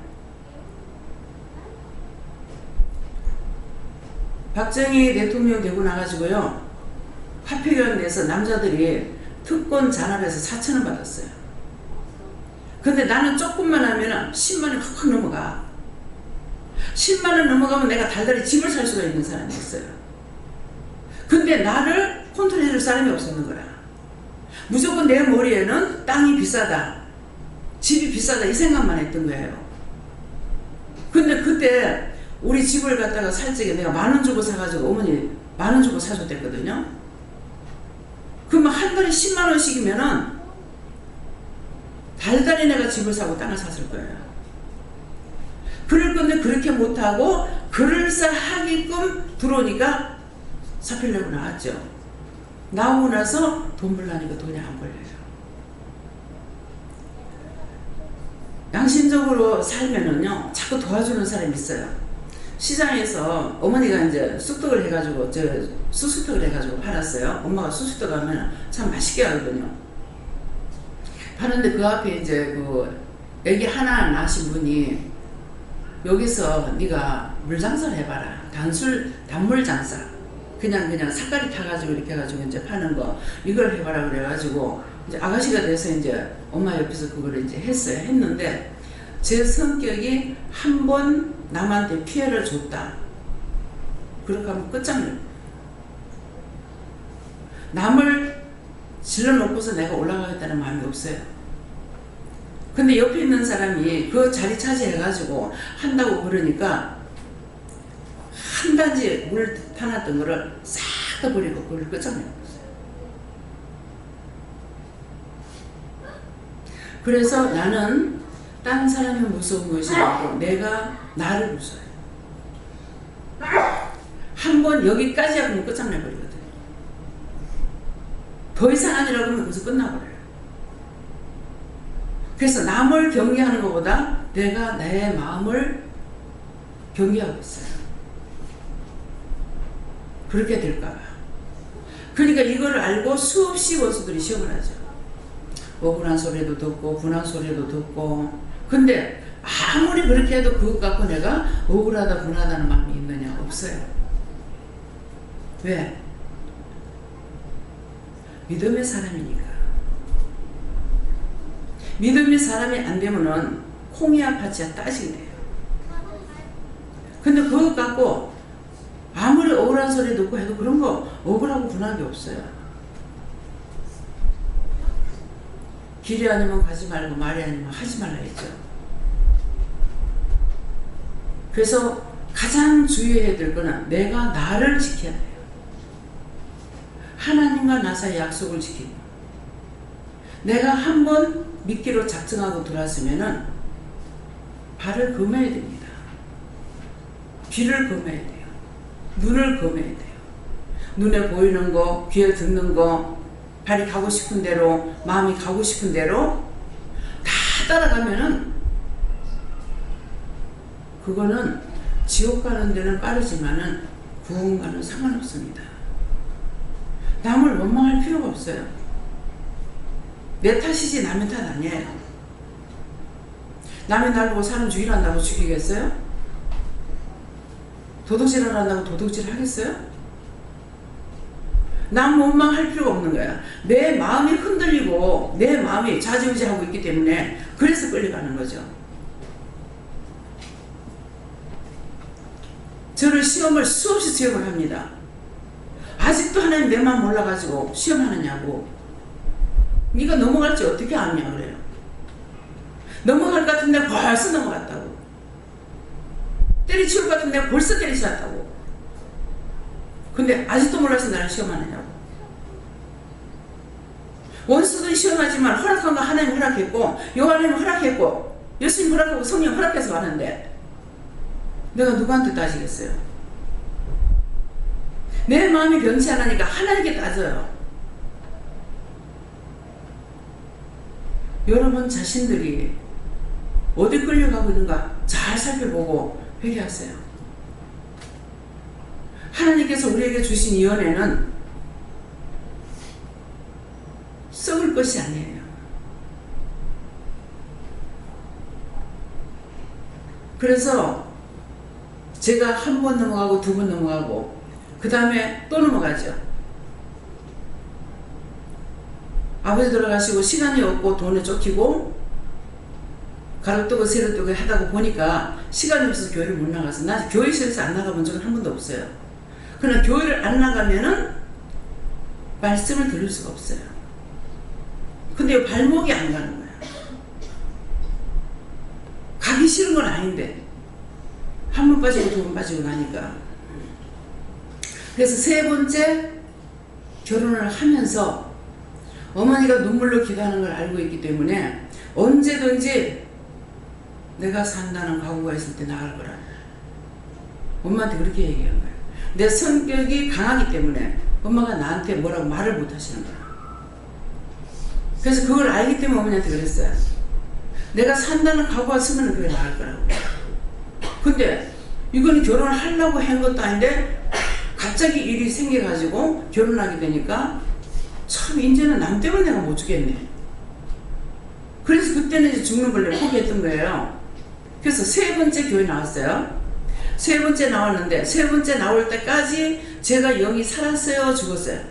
박정희 대통령 되고 나가지고요 화폐교환 내서 남자들이 특권 잔압해서 4,000원 받았어요. 근데 나는 조금만 하면 10만원 확 넘어가. 10만원 넘어가면 내가 달달이 집을 살 수가 있는 사람이었어요. 근데 나를 컨트롤해줄 사람이 없었는 거야. 무조건 내 머리에는 땅이 비싸다 집이 비싸다 이 생각만 했던 거예요. 근데 그때 우리 집을 갖다가 살 적에 내가 10,000원 주고 사가지고 어머니 10,000원 주고 사줬댔거든요. 그러면 한 달에 100,000원씩이면은 달달이 내가 집을 사고 땅을 샀을 거예요. 그럴 건데 그렇게 못하고 그럴싸하게끔 들어오니까 사표를 내고 나왔죠. 나오고 나서 돈 벌라니까 돈이 안 벌려요. 양심적으로 살면은요 자꾸 도와주는 사람이 있어요. 시장에서 어머니가 이제 쑥떡을 해가지고 수수떡을 해가지고 팔았어요. 엄마가 수수떡 하면 참 맛있게 하거든요. 파는데 그 앞에 이제 그 애기 하나 낳으신 분이 여기서 네가 물장사를 해봐라. 단물 장사. 그냥 삿가리 타가지고 이렇게 해가지고 이제 파는 거 이걸 해봐라 그래가지고 이제 아가씨가 돼서 이제 엄마 옆에서 그걸 이제 했는데 제 성격이 한 번 남한테 피해를 줬다. 그렇게 하면 끝장내요. 남을 질러놓고서 내가 올라가겠다는 마음이 없어요. 근데 옆에 있는 사람이 그 자리 차지해가지고 한다고 그러니까 한 단지 물 타놨던 거를 싹 다 버리고 그걸 끝장내고 있어요. 그래서 나는 딴 사람이 무서운 것이 아니고 내가 나를 무서워요. 한 번 여기까지 하면 끝장내버리거든요. 더 이상 아니라고 하면 거기서 끝나버려요. 그래서 남을 경계하는 것보다 내가 내 마음을 경계하고 있어요. 그렇게 될까봐. 그러니까 이거를 알고 수없이 원수들이 시험을 하죠. 억울한 소리도 듣고 분한 소리도 듣고. 근데 아무리 그렇게 해도 그것 갖고 내가 억울하다 분하다는 마음이 있느냐? 없어요. 왜? 믿음의 사람이니까. 믿음의 사람이 안 되면은 콩이야 팥이야 따지게 돼요. 근데 그것 갖고 아무리 억울한 소리 듣고 해도 그런 거 억울하고 분한 게 없어요. 길이 아니면 가지 말고 말이 아니면 하지 말라 했죠. 그래서 가장 주의해야 될 거는 내가 나를 지켜야 돼요. 하나님과 나 사이 약속을 지키고 내가 한번 미끼로 작정하고 들어왔으면은 발을 금해야 됩니다. 귀를 금해야 돼요. 눈을 금해야 돼요. 눈에 보이는 거, 귀에 듣는 거, 발이 가고 싶은 대로, 마음이 가고 싶은 대로 다 따라가면은 그거는 지옥 가는 데는 빠르지만은 구원과는 상관없습니다. 남을 원망할 필요가 없어요. 내 탓이지 남의 탓 아니에요. 남이 날 보고 사람 죽이란다고 죽이겠어요? 도둑질을 한다고 도둑질 하겠어요? 남 원망할 필요가 없는 거야. 내 마음이 흔들리고 내 마음이 좌지우지하고 있기 때문에 그래서 끌려가는 거죠. 저를 수없이 시험을 합니다. 아직도 하나님 내 마음 몰라가지고 시험하느냐고. 네가 넘어갈지 어떻게 아냐 그래요. 넘어갈 것 같은데 벌써 넘어갔다고. 때리치울 것 같은데 벌써 때리치웠다고. 근데 아직도 몰라서 나를 시험하느냐고. 원수들이 시험하지만 허락한 거 하나님 허락했고 여호와님 허락했고 예수님 허락하고 성령 허락해서 왔는데 내가 누구한테 따지겠어요? 내 마음이 변치 않으니까 하나님께 따져요. 여러분 자신들이 어디 끌려가고 있는가 잘 살펴보고 회개하세요. 하나님께서 우리에게 주신 이 은혜는 썩을 것이 아니에요. 그래서 제가 한 번 넘어가고 두 번 넘어가고 그 다음에 또 넘어가죠. 아버지 돌아가시고 시간이 없고 돈에 쫓기고 가로뜨고 세로뜨고 하다가 보니까 시간이 없어서 교회를 못 나가서 나 교회실에서 안 나가본 적은 한 번도 없어요. 그러나 교회를 안 나가면은 말씀을 들을 수가 없어요. 근데 발목이 안 가는 거야. 가기 싫은 건 아닌데 한 번 빠지고 두 번 빠지고 나니까. 그래서 세 번째 결혼을 하면서 어머니가 눈물로 기도하는 걸 알고 있기 때문에 언제든지 내가 산다는 각오가 있을 때 나갈 거라. 엄마한테 그렇게 얘기한 거예요. 내 성격이 강하기 때문에 엄마가 나한테 뭐라고 말을 못 하시는 거야. 그래서 그걸 알기 때문에 어머니한테 그랬어요. 내가 산다는 각오가 있으면 교회 나갈 거라고. 근데 이거는 결혼을 하려고 한 것도 아닌데 갑자기 일이 생겨가지고 결혼하게 되니까 참 이제는 남 때문에 내가 못 죽겠네. 그래서 그때는 이제 죽는 걸 내가 포기했던 거예요. 그래서 세 번째 교회 나왔어요. 세 번째 나왔는데 세 번째 나올 때까지 제가 영이 살았어요, 죽었어요?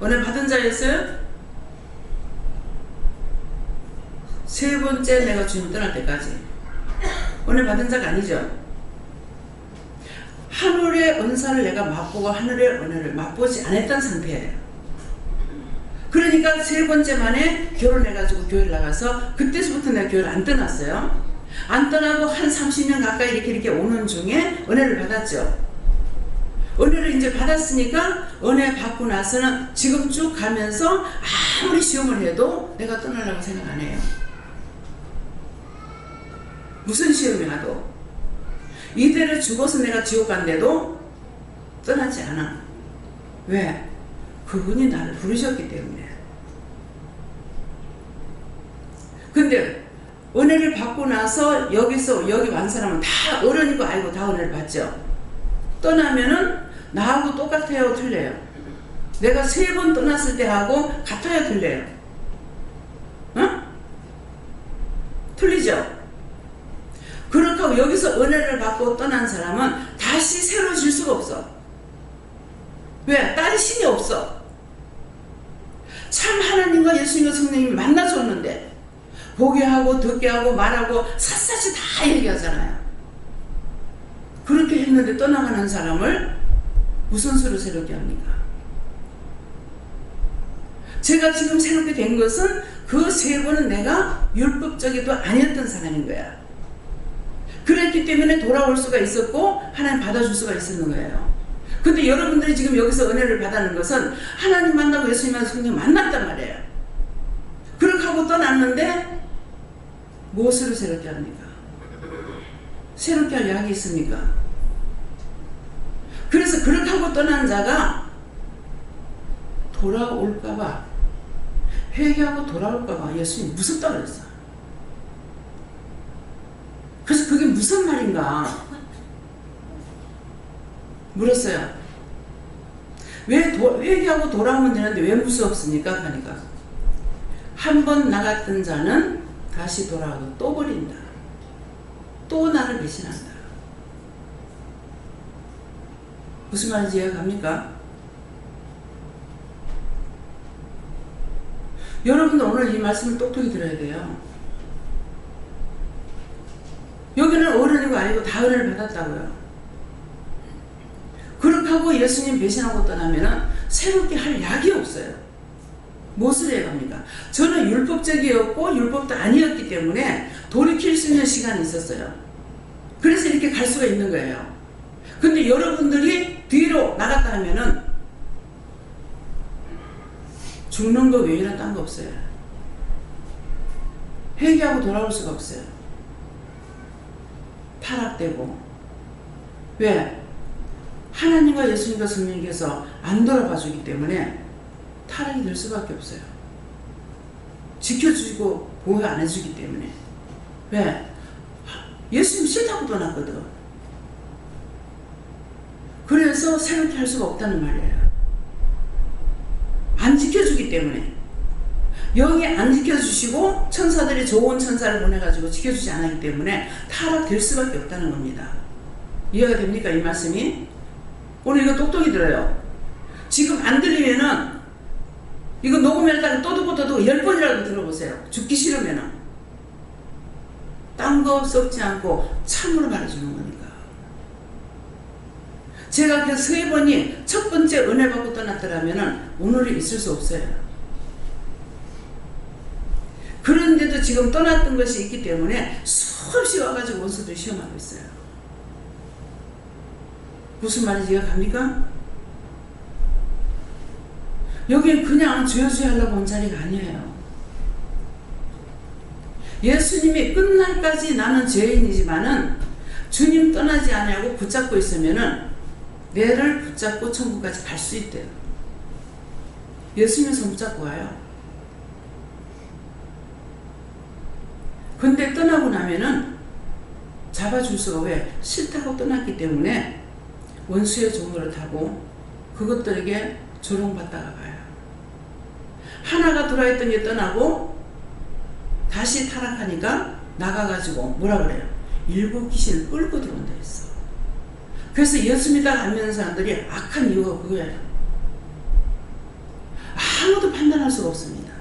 은혜 받은 자였어요? 세 번째 내가 주님 떠날 때까지 은혜 받은 자가 아니죠. 하늘의 은사를 내가 맛보고 하늘의 은혜를 맛보지 않았던 상태예요. 그러니까 세 번째 만에 결혼해가지고 교회를 나가서 그때부터 내가 교회를 안 떠났어요. 안 떠나고 한 30년 가까이 이렇게 오는 중에 은혜를 받았죠. 은혜를 이제 받았으니까 은혜 받고 나서는 지금 쭉 가면서 아무리 시험을 해도 내가 떠나려고 생각 안 해요. 무슨 시험이 와도 이대로 죽어서 내가 지옥 간대도 떠나지 않아. 왜? 그분이 나를 부르셨기 때문에. 근데 은혜를 받고 나서 여기서 여기 완 사람은 다 어른이고 알고 다 은혜를 받죠. 떠나면은 나하고 똑같아요, 틀려요? 내가 세 번 떠났을 때하고 같아요, 틀려요? 응? 틀리죠? 그렇다고 여기서 은혜를 받고 떠난 사람은 다시 새로워질 수가 없어. 왜? 다른 신이 없어. 참 하나님과 예수님과 성령님이 만나줬는데 보게 하고 듣게 하고 말하고 샅샅이 다 얘기하잖아요. 그렇게 했는데 떠나가는 사람을 무슨 수로 새롭게 합니까? 제가 지금 새롭게 된 것은 그 세 번은 내가 율법적이도 아니었던 사람인 거야. 그랬기 때문에 돌아올 수가 있었고 하나님 받아줄 수가 있었는 거예요. 근데 여러분들이 지금 여기서 은혜를 받는 것은 하나님 만나고 예수님과 성령 만났단 말이에요. 그렇게 하고 떠났는데 무엇으로 새롭게 합니까? 새롭게 할 약이 있습니까? 그래서 그렇게 하고 떠난 자가 돌아올까봐, 회개하고 돌아올까봐 예수님 무섭다고 그랬어. 그래서 그게 무슨 말인가 물었어요. 왜 회개하고 돌아오면 되는데 왜 무섭습니까? 하니까 한 번 나갔던 자는 다시 돌아와도 또 버린다. 또 나를 배신한다. 무슨 말인지 이해가 갑니까? 여러분도 오늘 이 말씀을 똑똑히 들어야 돼요. 여기는 어른이고 아니고 다 은혜를 받았다고요. 그렇게 하고 예수님 배신하고 떠나면 새롭게 할 약이 없어요. 무엇을 해야 합니까? 저는 율법적이었고 율법도 아니었기 때문에 돌이킬 수 있는 시간이 있었어요. 그래서 이렇게 갈 수가 있는 거예요. 근데 여러분들이 뒤로 나갔다 하면은 죽는 거 외에는 딴 거 없어요. 회개하고 돌아올 수가 없어요. 타락되고. 왜? 하나님과 예수님과 성령께서 안 돌아봐 주기 때문에 타락이 될 수밖에 없어요. 지켜주고 보호 안 해주기 때문에. 왜? 예수님 싫다고 떠났거든. 그래서 새롭게 할 수가 없다는 말이에요. 안 지켜주기 때문에. 영이 안 지켜주시고 천사들이 좋은 천사를 보내가지고 지켜주지 않았기 때문에 타락될 수밖에 없다는 겁니다. 이해가 됩니까? 이 말씀이? 오늘 이거 똑똑히 들어요. 지금 안 들리면은 이거 녹음했다가 또 듣고 10번이라도 들어보세요. 죽기 싫으면은. 딴 거 썩지 않고 참으로 말해주는 거니까. 제가 그 세 번이 첫 번째 은혜 받고 떠났더라면은 오늘이 있을 수 없어요. 그런데도 지금 떠났던 것이 있기 때문에 수없이 와가지고 원수들이 시험하고 있어요. 무슨 말인지 이해가 갑니까? 여기는 그냥 주여주여 하려고 온 자리가 아니에요. 예수님이 끝날까지 나는 죄인이지만은 주님 떠나지 아니하고 붙잡고 있으면은 내를 붙잡고 천국까지 갈 수 있대요. 예수님이 손 붙잡고 와요. 근데 떠나고 나면은 잡아줄 수가 왜? 싫다고 떠났기 때문에 원수의 종로를 타고 그것들에게 조롱받다가 가요. 하나가 들어있던 게 떠나고 다시 타락하니까 나가가지고 뭐라 그래요? 일곱 귀신을 끌고 들어온다 했어. 그래서 예수 믿다 안 믿는 사람들이 악한 이유가 그거예요. 아무도 판단할 수가 없습니다.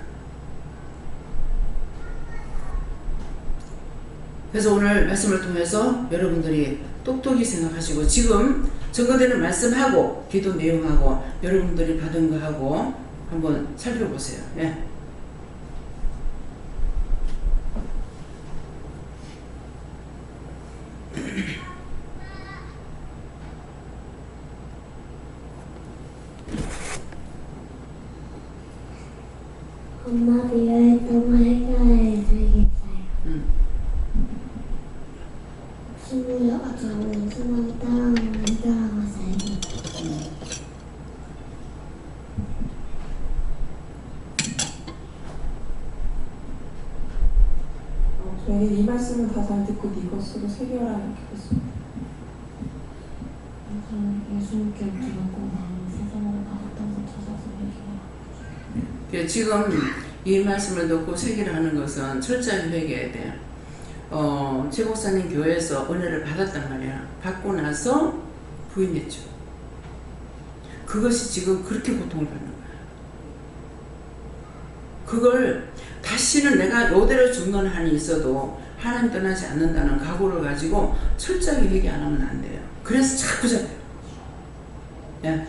그래서 오늘 말씀을 통해서 여러분들이 똑똑히 생각하시고 지금 증거되는 말씀하고 기도 내용하고 여러분들이 받은 거하고 한번 살펴보세요. 네. 한마디로 했던 해결해 주겠어요. 친구여가지고 수많이 따라오는 해결하고 살겠어요. 저희는 이 말씀을 다 잘 듣고 네 것으로 새겨라 기도했습니다. 저는 예수님께 들었고 마음 세상으로 나갔던 것 찾아서 회개해라. 지금 이 말씀을 듣고 세계라는 것은 철저히 회개해야 돼요. 최 목사님 교회에서 은혜를 받았단 말이야. 받고 나서 부인했죠. 그것이 지금 그렇게 고통을 받는 거야. 그걸 다시는 내가 이대로 죽는 한이 있어도 하나님 떠나지 않는다는 각오를 가지고 철저하게 회개 안 하면 안 돼요. 그래서 자꾸 잡혀요. 예.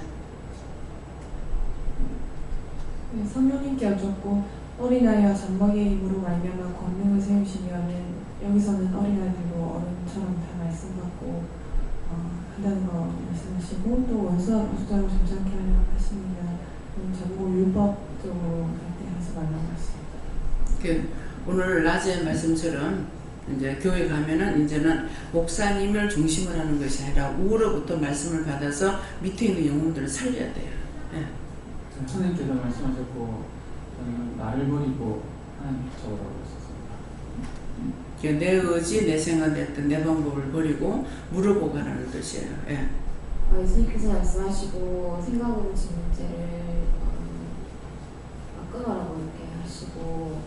성령님께 여쭙고 어린아이와 젖먹이의 힘으로 말미암아 권능을 세우시면은 여기서는 어린아이들도 어른처럼 다 말씀받고 한다는 거 말씀하시고 또 원수와 보수자로 점잖게 하려고 하시면 저보고 율법적으로 갈등하지 말라고 하십니다. 오늘 낮에 말씀처럼 이제 교회 가면은 이제는 목사님을 중심으로 하는 것이 아니라 우로부터 말씀을 받아서 밑에 있는 영혼들을 살려야 돼요. 예. 선생님께서 말씀하셨고 저는 나를 버리고 하나님 쪽으로 했었습니다. 내 의지, 내 생각, 내 방법을 버리고 물어보고 가라는 뜻이에요. 예. 예수님께서 말씀하시고 생각으로 짓는 죄를 끊어라고 이렇게 하시고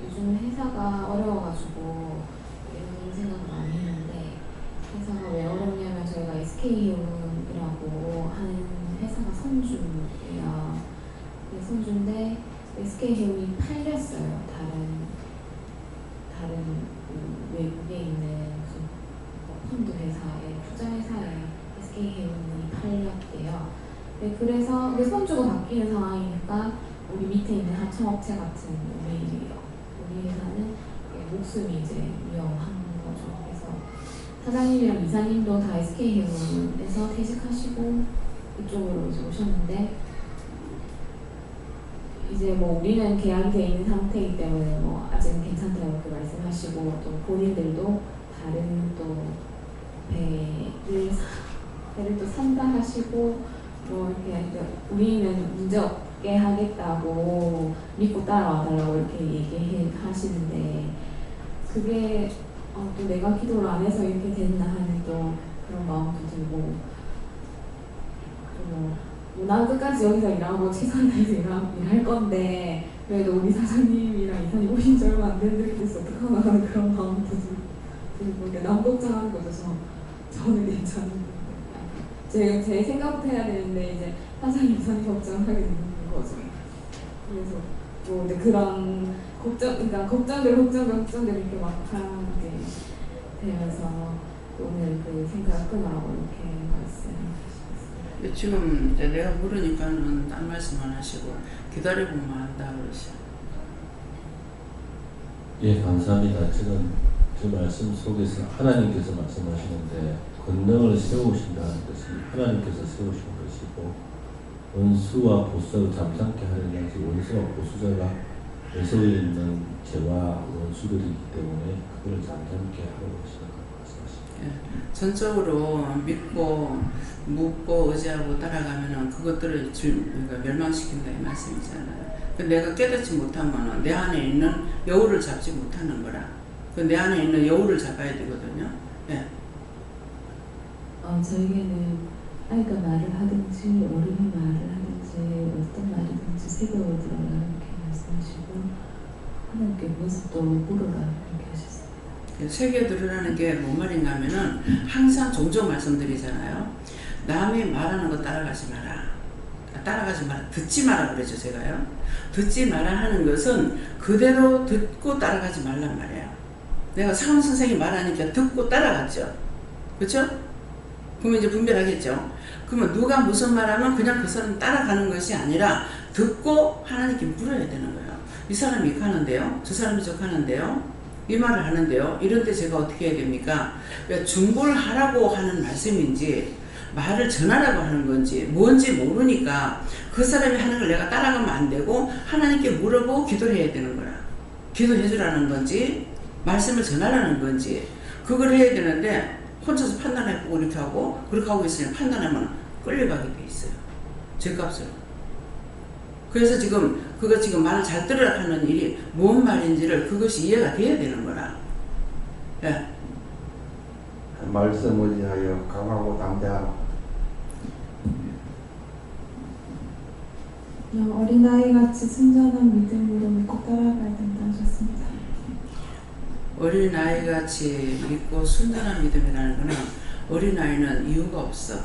요즘 회사가 어려워가지고 이런 생각을 많이 했는데 회사가 왜 어렵냐면 저희가 SK해운이라고 하는 회사가 선주예요. 선주인데 SK해운이 팔렸어요. 다른 외국에 있는 펀드 회사에 투자 회사에 SK해운이 팔렸대요. 그래서 선주가 바뀌는 상황이니까 우리 밑에 있는 하청업체 같은 우리 회사는 목숨이 이제 위험한 거죠. 그래서 사장님이랑 이사님도 다 SK해운에서 퇴직하시고 이쪽으로 이제 오셨는데 이제 뭐 우리는 계약이 돼 있는 상태이기 때문에 뭐 아직은 괜찮다고 이렇게 말씀하시고 또 본인들도 다른 또 배를 또 산다 하시고 뭐 이렇게 우리는 문제 없게 하겠다고 믿고 따라와 달라고 이렇게 얘기하시는데 그게 또 내가 기도를 안 해서 이렇게 됐나 하는 또 그런 마음도 들고 난 끝까지 여기서 일하고 최선을 다해서 일할 건데 그래도 우리 사장님이랑 이사님 오신 지 얼마 안 됐는데 그래서 어떡하나 하는 그런 마음도 들고 그러니까 남 걱정하는 거죠. 저는 괜찮은데 제 생각부터 해야 되는데 이제 사장님 이사님 걱정하게 되는 거죠. 그래서 뭐 근데 그런 그러니까 걱정대로 이렇게 막 하게 되면서 오늘 그 생각을 끊으라고 이렇게 말씀하셨어요. 지금 이제 내가 물으니까는 딴 말씀 안 하시고 기다려보면 안다 그러시. 예, 감사합니다. 지금 그 말씀 속에서 하나님께서 말씀하시는데 권능을 세우신다는 것이 하나님께서 세우신 것이고 원수와 보수자를 잠잠케 하려는 것이 원수와 보수자가 원수에 있는 죄와 원수들이기 때문에 그걸 잠잠케 하려고 하시는 것 같습니다. 전적으로 믿고 묻고 의지하고 따라가면은 그것들을 그러니까 멸망시킨다 이 말씀이잖아요. 내가 깨닫지 못하면은 내 안에 있는 여우를 잡지 못하는 거라. 내 안에 있는 여우를 잡아야 되거든요. 예. 저에게는 아이가 말을 하든지 어른이 말을 하든지 어떤 말이든지 새겨오더라 이렇게 말씀하시고 하나님께 무엇을 또 물어라 이렇게 하셨습니다. 새겨 들으라는 게 뭔 말인가 하면은 항상 종종 말씀드리잖아요. 남이 말하는 거 따라가지 마라. 따라가지 마라. 듣지 마라 그러죠 제가요. 듣지 마라 하는 것은 그대로 듣고 따라가지 말란 말이에요. 내가 사원 선생님이 말하니까 듣고 따라갔죠. 그렇죠? 그러면 이제 분별하겠죠. 그러면 누가 무슨 말하면 그냥 그 사람 따라가는 것이 아니라 듣고 하나님께 물어야 되는 거예요. 이 사람이 이렇게 하는데요. 저 사람이 저렇게 하는데요. 이 말을 하는데요. 이럴 때 제가 어떻게 해야 됩니까? 그러니까 중보하라고 하는 말씀인지 말을 전하라고 하는 건지 뭔지 모르니까 그 사람이 하는 걸 내가 따라가면 안 되고 하나님께 물어보고 기도를 해야 되는 거라. 기도해 주라는 건지 말씀을 전하라는 건지 그걸 해야 되는데 혼자서 판단해보고 이렇게 하고 그렇게 하고 있으면 판단하면 끌려가게 돼 있어요. 죄값으로. 그래서 그거 지금 말을 잘 들으라 하는 일이 무슨 말인지를 그것이 이해가 돼야 되는 거라. 예. 말씀 의지하여 강하고 담대하라. 어린아이같이 순전한 믿음으로 믿고 따라가야 된다 하셨습니다. 어린아이같이 믿고 순전한 믿음이라는 거는 어린아이는 이유가 없어.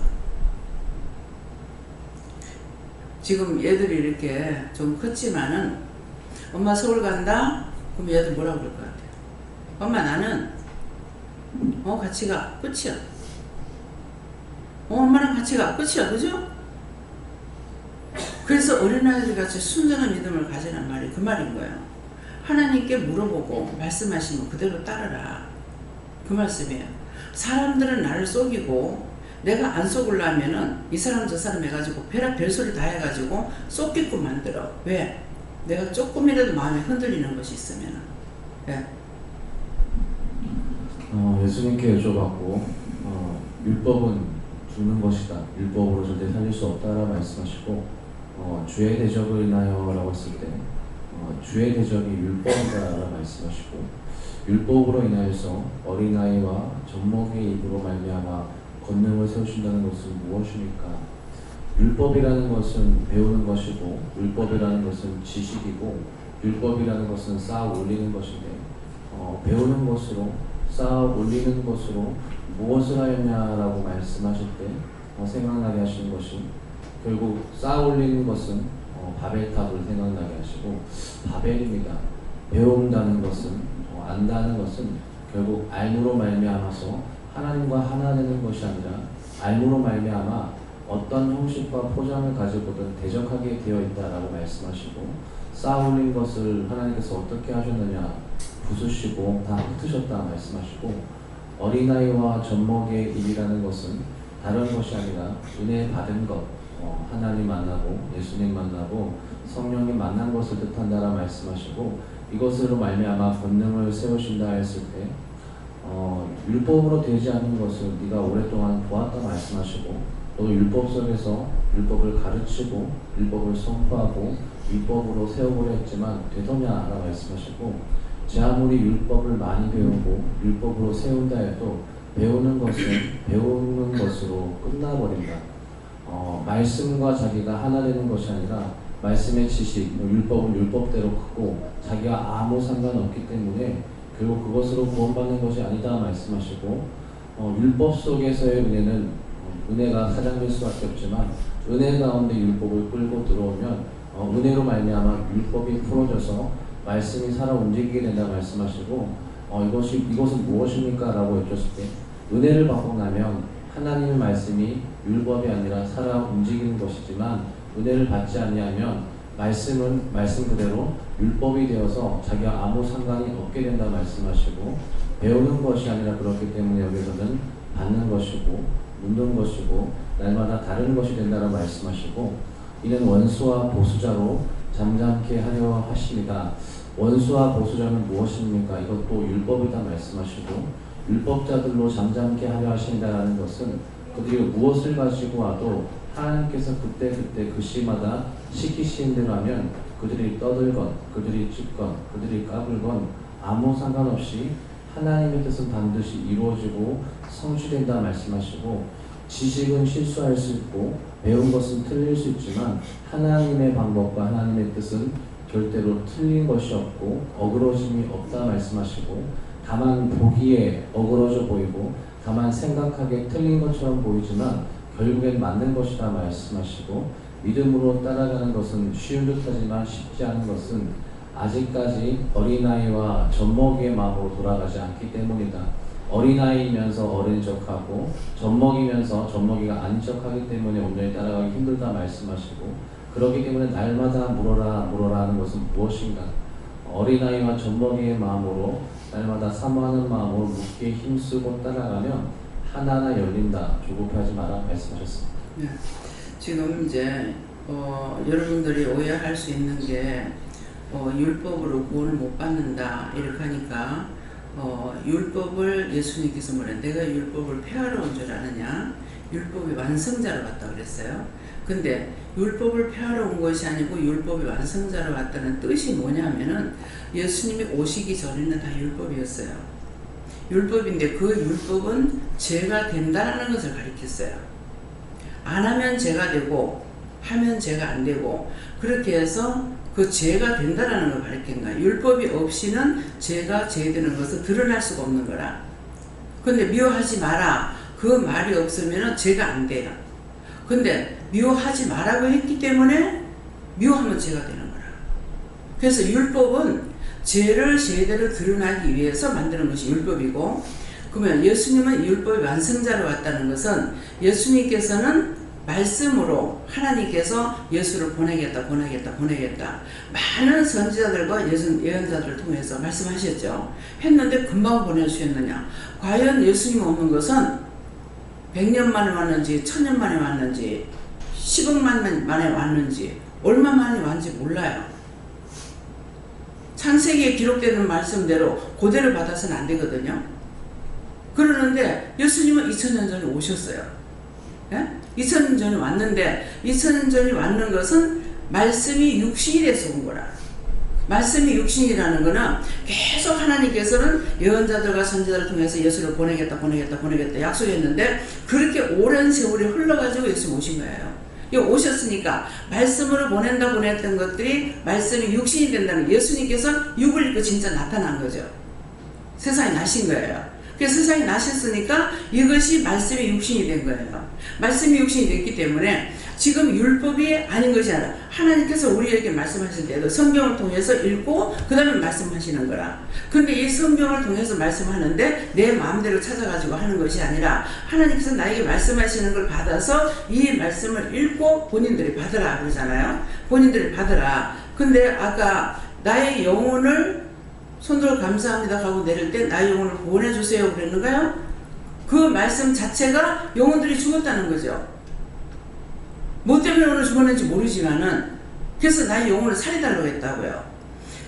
지금 얘들이 이렇게 좀 컸지만은 엄마 서울 간다? 그럼 얘들 뭐라고 그럴 것 같아요? 엄마 나는 같이 가. 끝이야. 엄마랑 같이 가. 끝이야. 그죠? 그래서 어린아이들 같이 순전한 믿음을 가지란 말이 그 말인 거예요. 하나님께 물어보고 말씀하시면 그대로 따르라. 그 말씀이에요. 사람들은 나를 속이고 내가 안 속으려면은 이 사람 저 사람 해가지고 별소리 다 해가지고 속게끔 만들어. 왜? 내가 조금이라도 마음에 흔들리는 것이 있으면. 예. 예수님께 여쭤봤고 율법은 죽는 것이다. 율법으로 절대 살릴 수 없다라 말씀하시고 주의 대적을 인하여 라고 했을 때 주의 대적이 율법이다라고 말씀하시고 율법으로 인하여서 어린아이와 젖먹이의 입으로 말미암아 권능을 세우신다는 것은 무엇입니까? 율법이라는 것은 배우는 것이고 율법이라는 것은 지식이고 율법이라는 것은 쌓아 올리는 것인데 배우는 것으로 쌓아 올리는 것으로 무엇을 하였냐라고 말씀하실 때 생각나게 하시는 것이 결국 쌓아 올리는 것은 바벨탑을 생각나게 하시고 바벨입니다. 배운다는 것은 안다는 것은 결국 알므로 말미암아서 하나님과 하나 되는 것이 아니라 알므로 말미암아 어떤 형식과 포장을 가지고든 대적하게 되어 있다라고 말씀하시고 쌓아 올린 것을 하나님께서 어떻게 하셨느냐 부수시고 다 흩으셨다 말씀하시고 어린아이와 젖먹이의 일이라는 것은 다른 것이 아니라 은혜 받은 것 하나님 만나고 예수님 만나고 성령님 만난 것을 뜻한다라 말씀하시고 이것으로 말미암아 권능을 세우신다 했을 때 율법으로 되지 않은 것을 네가 오랫동안 보았다 말씀하시고 너도 율법 속에서 율법을 가르치고 율법을 선포하고 율법으로 세우고자 했지만 되더냐라 말씀하시고 제 아무리 율법을 많이 배우고 율법으로 세운다 해도 배우는 것은 배우는 것으로 끝나버린다. 말씀과 자기가 하나 되는 것이 아니라 말씀의 지식, 율법은 율법대로 크고 자기가 아무 상관없기 때문에 결국 그것으로 구원받는 것이 아니다 말씀하시고 율법 속에서의 은혜는 은혜가 사장될 수밖에 없지만 은혜 가운데 율법을 끌고 들어오면 은혜로 말미암아 율법이 풀어져서 말씀이 살아 움직이게 된다 말씀하시고 이것은 무엇입니까? 라고 여쭈었을 때 은혜를 받고 나면 하나님의 말씀이 율법이 아니라 살아 움직이는 것이지만 은혜를 받지 아니하면 말씀은 말씀 그대로 율법이 되어서 자기가 아무 상관이 없게 된다 말씀하시고 배우는 것이 아니라 그렇기 때문에 여기서는 받는 것이고 묻는 것이고 날마다 다른 것이 된다고 말씀하시고 이는 원수와 보수자로 잠잠케 하려 하십니다. 원수와 보수자는 무엇입니까? 이것도 율법이다 말씀하시고 율법자들로 잠잠케 하려 하신다는 것은 그들이 무엇을 가지고 와도 하나님께서 그때 그 시마다 시키시는 대로 하면 그들이 떠들건 그들이 찢건 그들이 까불건 아무 상관없이 하나님의 뜻은 반드시 이루어지고 성취된다 말씀하시고, 지식은 실수할 수 있고 배운 것은 틀릴 수 있지만 하나님의 방법과 하나님의 뜻은 절대로 틀린 것이 없고 어그러짐이 없다 말씀하시고, 다만 보기에 어그러져 보이고 다만 생각하기에 틀린 것처럼 보이지만 결국엔 맞는 것이다 말씀하시고, 믿음으로 따라가는 것은 쉬운 듯하지만 쉽지 않은 것은 아직까지 어린아이와 젖먹이의 마음으로 돌아가지 않기 때문이다. 어린아이이면서 어린 척하고 젖먹이면서 젖먹이가 아닌 척하기 때문에 온전히 따라가기 힘들다 말씀하시고, 그렇기 때문에 날마다 물어라 하는 것은 무엇인가? 어린아이와 젖먹이의 마음으로 날마다 사모하는 마음으로 묻기에 힘쓰고 따라가면 하나하나 열린다. 조급하지 마라 말씀하셨습니다. 네. 지금 이제 여러분들이 오해할 수 있는 게 율법으로 구원을 못 받는다 이렇게 하니까 율법을 예수님께서 뭐래? 내가 율법을 폐하러 온 줄 아느냐? 율법의 완성자로 왔다 그랬어요. 근데 율법을 폐하러 온 것이 아니고 율법의 완성자로 왔다는 뜻이 뭐냐면은 예수님이 오시기 전에는 다 율법이었어요. 율법인데 그 율법은 죄가 된다는 것을 가리켰어요. 안 하면 죄가 되고 하면 죄가 안 되고, 그렇게 해서 그 죄가 된다라는 걸 가리킨 거야. 율법이 없이는 죄가 죄되는 것을 드러날 수가 없는 거라. 근데 미워하지 마라 그 말이 없으면 죄가 안 돼요. 근데 미워하지 마라고 했기 때문에 미워하면 죄가 되는 거라. 그래서 율법은 죄를 제대로 드러나기 위해서 만드는 것이 율법이고, 그러면 예수님은 율법의 완성자로 왔다는 것은 예수님께서는 말씀으로 하나님께서 예수를 보내겠다. 많은 선지자들과 예언자들을 통해서 말씀하셨죠. 했는데 금방 보내주셨느냐? 과연 예수님 오는 것은 100년 만에 왔는지 1000년 만에 왔는지 10억만 만에 왔는지 얼마 만에 왔는지 몰라요. 창세기에 기록되는 말씀대로 그대로 받아서는 안 되거든요. 그러는데 예수님은 2000년 전에 오셨어요. 예? 2000년 전에 왔는데 2000년 전에 왔는 것은 말씀이 육신이 돼서 온 거라. 말씀이 육신이라는 거는 계속 하나님께서는 예언자들과 선지자를 통해서 예수를 보내겠다 약속했는데, 그렇게 오랜 세월이 흘러가지고 예수 오신 거예요. 오셨으니까 말씀으로 보냈던 것들이 말씀이 육신이 된다는, 예수님께서 육을 입고 진짜 나타난 거죠. 세상에 나신 거예요. 그래서 세상에 나셨으니까 이것이 말씀의 육신이 된 거예요. 말씀이 육신이 됐기 때문에 지금 율법이 아닌 것이 아니라 하나님께서 우리에게 말씀하실 때도 성경을 통해서 읽고 그 다음에 말씀하시는 거라. 근데 이 성경을 통해서 말씀하는데 내 마음대로 찾아가지고 하는 것이 아니라 하나님께서 나에게 말씀하시는 걸 받아서 이 말씀을 읽고 본인들이 받으라 그러잖아요. 본인들이 받으라. 근데 아까 나의 영혼을 손들어 감사합니다 하고 내릴 때 나의 영혼을 구원해주세요 그랬는가요? 그 말씀 자체가 영혼들이 죽었다는 거죠. 뭐 때문에 오늘 죽었는지 모르지만은, 그래서 나의 영혼을 살해달라고 했다고요.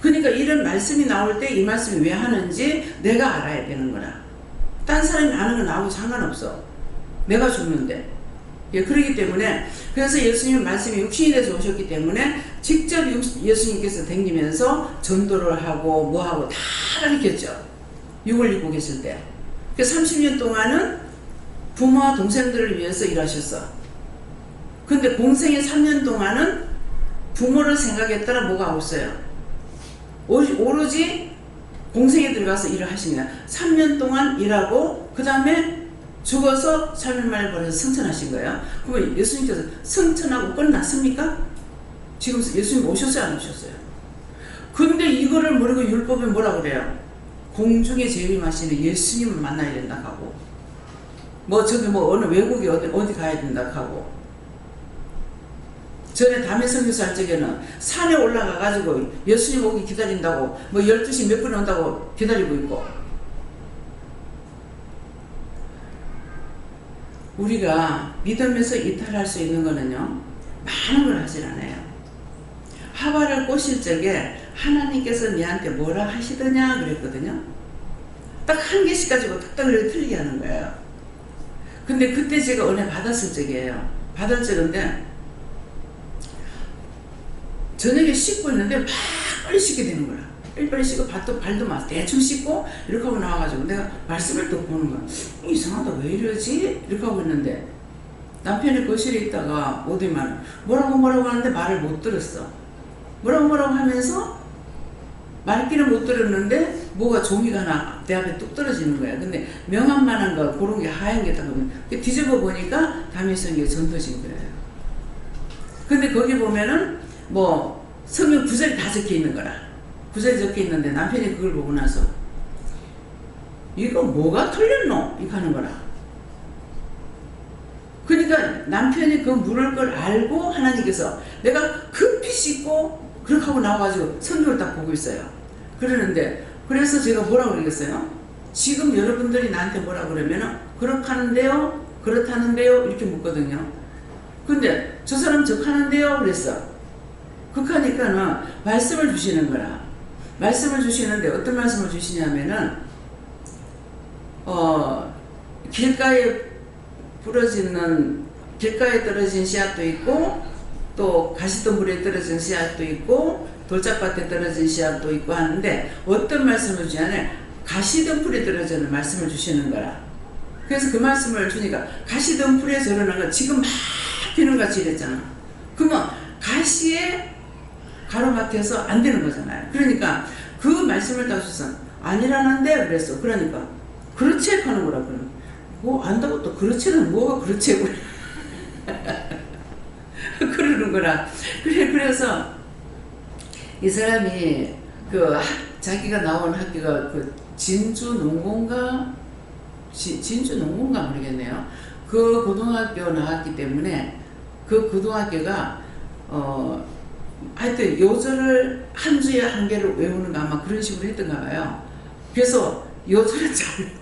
그러니까 이런 말씀이 나올 때 이 말씀이 왜 하는지 내가 알아야 되는 거라. 딴 사람이 아는 건 나하고 상관없어. 내가 죽는데. 예, 그렇기 때문에, 그래서 예수님은 말씀이 육신이 돼서 오셨기 때문에 직접 예수님께서 댕기면서 전도를 하고 뭐하고 다 가르쳤죠. 육을 입고 계실 때. 그래서 30년 동안은 부모와 동생들을 위해서 일하셨어. 근데 공생의 3년 동안은 부모를 생각했더라 뭐가 없어요. 오로지 공생에 들어가서 일을 하십니다. 3년 동안 일하고 그 다음에 죽어서 3일 만에 벌어서 승천하신 거예요. 그러면 예수님께서 승천하고 끝났습니까? 지금 예수님 오셨어요 안 오셨어요? 근데 이거를 모르고 율법에 뭐라 그래요? 공중에 재림하시는 예수님을 만나야 된다 하고, 뭐 저기 뭐 어느 외국에 어디 가야 된다 하고, 전에 담에 선교사 할 적에는 산에 올라가가지고 예수님 오기 기다린다고 뭐 12시 몇 분에 온다고 기다리고 있고, 우리가 믿으면서 이탈할 수 있는 거는요, 많은 걸 하질 않아요. 하와를 꼬실 적에 하나님께서 니한테 뭐라 하시더냐 그랬거든요. 딱 한 개씩 가지고 딱딱 이렇게 틀리게 하는 거예요. 근데 그때 제가 은혜 받았을 적이에요. 받을 적인데 저녁에 씻고 있는데 막 빨리 씻게 되는 거야. 빨리 씻고 발도 막 대충 씻고 이렇게 하고 나와가지고 내가 말씀을 또 보는 거야. 이상하다, 왜 이러지? 이렇게 하고 있는데 남편이 거실에 있다가 오더만 뭐라고 하는데 말을 못 들었어. 뭐라고 하면서 말귀는 못 들었는데 뭐가 종이가 하나 내 앞에 뚝 떨어지는 거야. 근데 명함만한 거 그런 게 하얀 게 딱 보면 뒤집어 보니까 다미성기가 전도진 거예요. 근데 거기 보면은 뭐 성경 구절이 다 적혀 있는 거라. 구절이 적혀 있는데 남편이 그걸 보고 나서 이거 뭐가 틀렸노? 이거 하는 거라. 그러니까 남편이 그 물을 걸 알고 하나님께서 내가 급히 씻고 그렇게 하고 나와가지고 성경을 딱 보고 있어요. 그러는데 그래서 제가 뭐라고 그러겠어요? 지금 여러분들이 나한테 뭐라고 그러면은 그렇다는데요? 그렇다는데요? 이렇게 묻거든요. 근데 저 사람 적하는데요? 그랬어. 그러니까는 말씀을 주시는 거라. 말씀을 주시는데 어떤 말씀을 주시냐면은 길가에 떨어진 씨앗도 있고 또 가시덤불에 떨어진 씨앗도 있고 돌짝밭에 떨어진 씨앗도 있고 하는데 어떤 말씀을 주냐면 가시덤불에 떨어지는 말씀을 주시는 거라. 그래서 그 말씀을 주니까 가시덤불에 저러는 건 지금 막 비는같이 이랬잖아. 그러면 가시에 가로막혀서 안 되는 거잖아요. 그러니까 그 말씀을 딱 주셔서 아니라는데 그랬어. 그러니까 그렇지 하는 거라. 그러면 뭐 안다고 또 그렇지는 뭐가 그렇지 그러는 거라. 그래서 이 사람이 자기가 나온 학교가 진주 농공가 모르겠네요. 그 고등학교 나왔기 때문에 그 고등학교가 하여튼 요절을 한 주에 한 개를 외우는가 아마 그런 식으로 했던가 봐요. 그래서 요절은 잘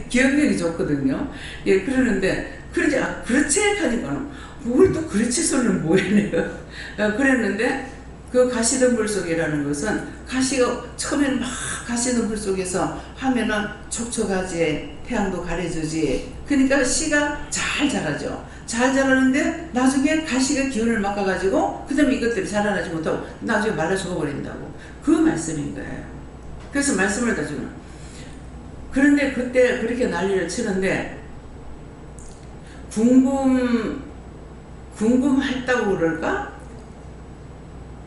기억력이 좋거든요. 예, 그러는데 그렇지 하니까 뭘 또 그렇지 소리는 뭐예요. 그랬는데 그 가시덤불 속이라는 것은 가시가 처음에는 막 가시덤불 속에서 하면은 촉촉하지, 태양도 가려주지. 그러니까 씨가 잘 자라죠. 잘 자라는데 나중에 가시가 기운을 막아가지고 그 다음에 이것들이 자라나지 못하고 나중에 말라 죽어버린다고. 그 말씀인 거예요. 그래서 말씀을 다 주는. 그런데 그때 그렇게 난리를 치는데 궁금했다고 그럴까?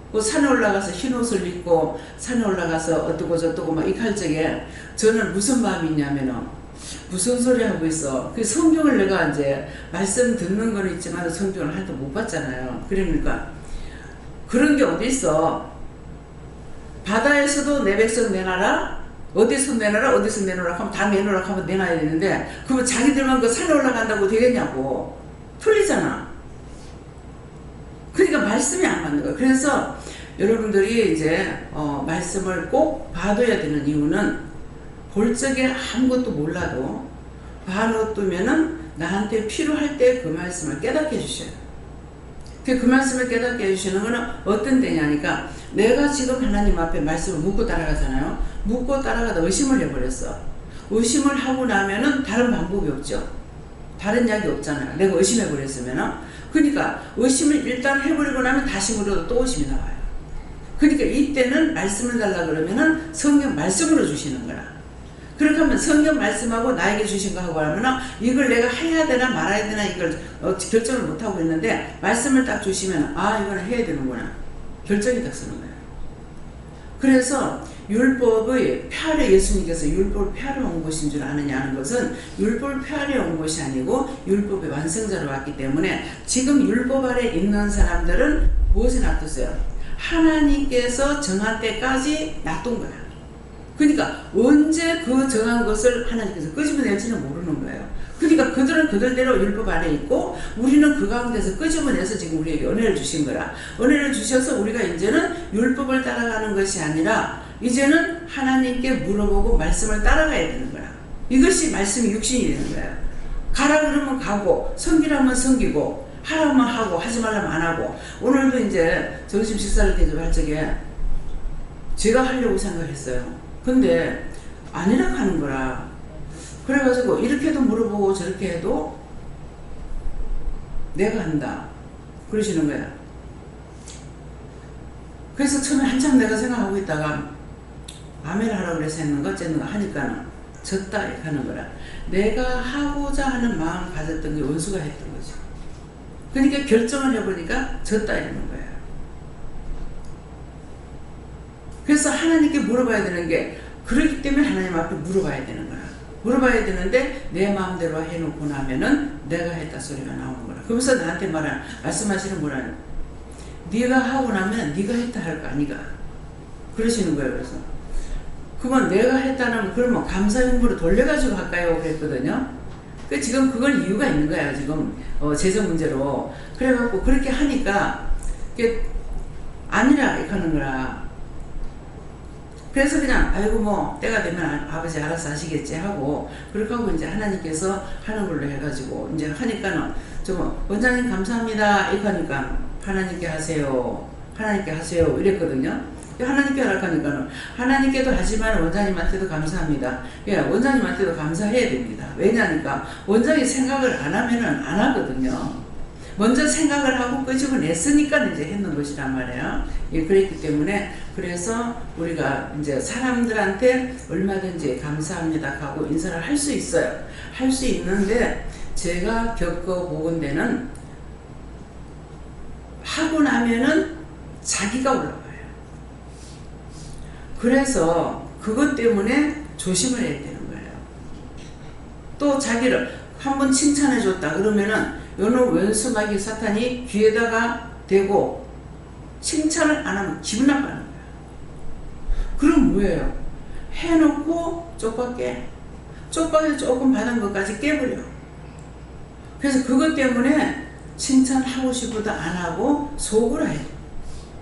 뭐 산에 올라가서 흰 옷을 입고 산에 올라가서 어떠고 저떠고 막 이렇게 할 적에 저는 무슨 마음이 있냐면은 무슨 소리 하고 있어. 그 성경을 내가 이제 말씀 듣는 건 있지만 성경을 할 때 못 봤잖아요. 그러니까 그런 게 어디 있어. 바다에서도 내 백성 내놔라. 어디서 내놔라 어디서 내놓으라 하면 다 내놓으라 하면 내놔야 되는데 그러면 자기들만 그 산에 올라간다고 되겠냐고. 틀리잖아. 그러니까 말씀이 안 맞는 거예요. 그래서 여러분들이 이제 말씀을 꼭 봐둬야 되는 이유는 볼 적에 아무것도 몰라도 봐놓으면은 나한테 필요할 때 그 말씀을 깨닫게 해주셔요. 그 말씀을 깨닫게 해주시는 거는 어떤 때냐니까 내가 지금 하나님 앞에 말씀을 묻고 따라가잖아요. 묻고 따라가다 의심을 해버렸어. 의심을 하고 나면은 다른 방법이 없죠. 다른 약이 없잖아요. 내가 의심해버렸으면은. 그러니까 의심을 일단 해버리고 나면 다시 물어도 또 의심이 나와요. 그러니까 이때는 말씀을 달라 그러면은 성경 말씀으로 주시는 거라. 그렇게 하면 성경 말씀하고 나에게 주신 거 하고 하면은 이걸 내가 해야 되나 말아야 되나 이걸 결정을 못 하고 있는데 말씀을 딱 주시면 아 이거는 해야 되는구나. 결정이 딱 서는 거예요. 그래서 율법의 폐하려 예수님께서 율법을 폐하러 온 것인 줄 아느냐 하는 것은 율법을 폐하려 온 것이 아니고 율법의 완성자로 왔기 때문에 지금 율법 아래 있는 사람들은 무엇에 놔뒀어요? 하나님께서 정한 때까지 놔둔 거야. 그러니까 언제 그 정한 것을 하나님께서 끄집어낼지는 모르는 거예요. 그러니까 그들은 그들대로 율법 아래 있고 우리는 그 가운데서 끄집어내서 지금 우리에게 은혜를 주신 거라. 은혜를 주셔서 우리가 이제는 율법을 따라가는 것이 아니라 이제는 하나님께 물어보고 말씀을 따라가야 되는 거야. 이것이 말씀이 육신이 되는 거야. 가라 그러면 가고 섬기라면 섬기고 하라면 하고 하지 말라면 안 하고. 오늘도 이제 점심 식사를 대접할 적에 제가 하려고 생각했어요. 근데 아니라 하는 거라. 그래가지고 이렇게도 물어보고 저렇게 해도 내가 한다 그러시는 거야. 그래서 처음에 한참 내가 생각하고 있다가 아멘 하라고 그래서 했는가 어쨌는가 하니까는 졌다 이렇게 하는 거라. 내가 하고자 하는 마음 가졌던 게 원수가 했던 거죠. 그러니까 결정을 해보니까 졌다 이러는 거예요. 그래서 하나님께 물어봐야 되는 게 그렇기 때문에 하나님 앞에 물어봐야 되는 거야. 물어봐야 되는데 내 마음대로 해놓고 나면은 내가 했다 소리가 나오는 거라. 그러면서 나한테 말씀하시는 거라는 네가 하고 나면 네가 했다 할 거 아니가 그러시는 거예요. 그래서 그건 내가 했다는 그러면 감사용으로 돌려가지고 할까요? 그랬거든요. 그 지금 그걸 이유가 있는 거야. 지금 재정 문제로. 그래갖고 그렇게 하니까 그게 아니라 이렇게 하는 거라. 그래서 그냥 아이고 뭐 때가 되면 아버지 알아서 하시겠지 하고 그렇게 하고 이제 하나님께서 하는 걸로 해가지고 이제 하니까는 좀 원장님 감사합니다 이렇게 하니까 하나님께 하세요 하나님께 하세요 이랬거든요. 하나님께 하라니까는 하나님께도 하지만 원장님한테도 감사합니다. 예, 원장님한테도 감사해야 됩니다. 왜냐니까 원장이 생각을 안 하면은 안 하거든요. 먼저 생각을 하고 끄집어냈으니까 이제 했는 것이란 말이에요. 예, 그랬기 때문에 그래서 우리가 이제 사람들한테 얼마든지 감사합니다 하고 인사를 할 수 있어요. 할 수 있는데 제가 겪어본 데는 하고 나면은 자기가 올라와요. 그래서 그것 때문에 조심을 해야 되는 거예요. 또 자기를 한번 칭찬해 줬다 그러면은 요놈 왼수 마귀 사탄이 귀에다가 대고 칭찬을 안 하면 기분 나빠하는 거야. 그럼 뭐예요? 해놓고 쪽밖에 조금 받은 것까지 깨버려. 그래서 그것 때문에 칭찬하고 싶어도 안 하고 속으로 해요.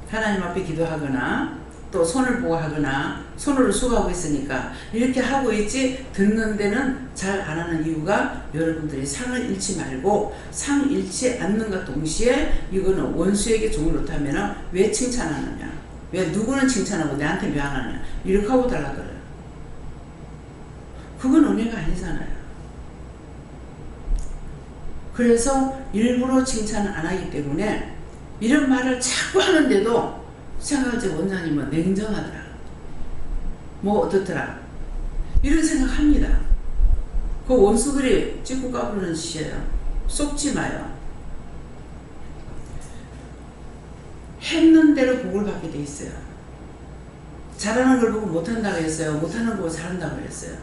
하나님 앞에 기도하거나 또 손을 보고 하거나 손으로 수고하고 있으니까 이렇게 하고 있지 듣는 데는 잘 안 하는 이유가 여러분들이 상을 잃지 말고 상 잃지 않는가 동시에 이거는 원수에게 종을 놓다면 왜 칭찬하느냐 왜 누구는 칭찬하고 내한테 왜 안 하냐 이렇게 하고 달라들어요. 그건 은혜가 아니잖아요. 그래서 일부러 칭찬을 안 하기 때문에 이런 말을 자꾸 하는데도 생각하지 원장님은 냉정하더라. 뭐 어떻더라. 이런 생각합니다. 그 원수들이 찍고 까부르는 짓이에요. 속지 마요. 했는 대로 복을 받게 돼 있어요. 잘하는 걸 보고 못한다고 했어요. 못하는 걸 보고 잘한다고 했어요.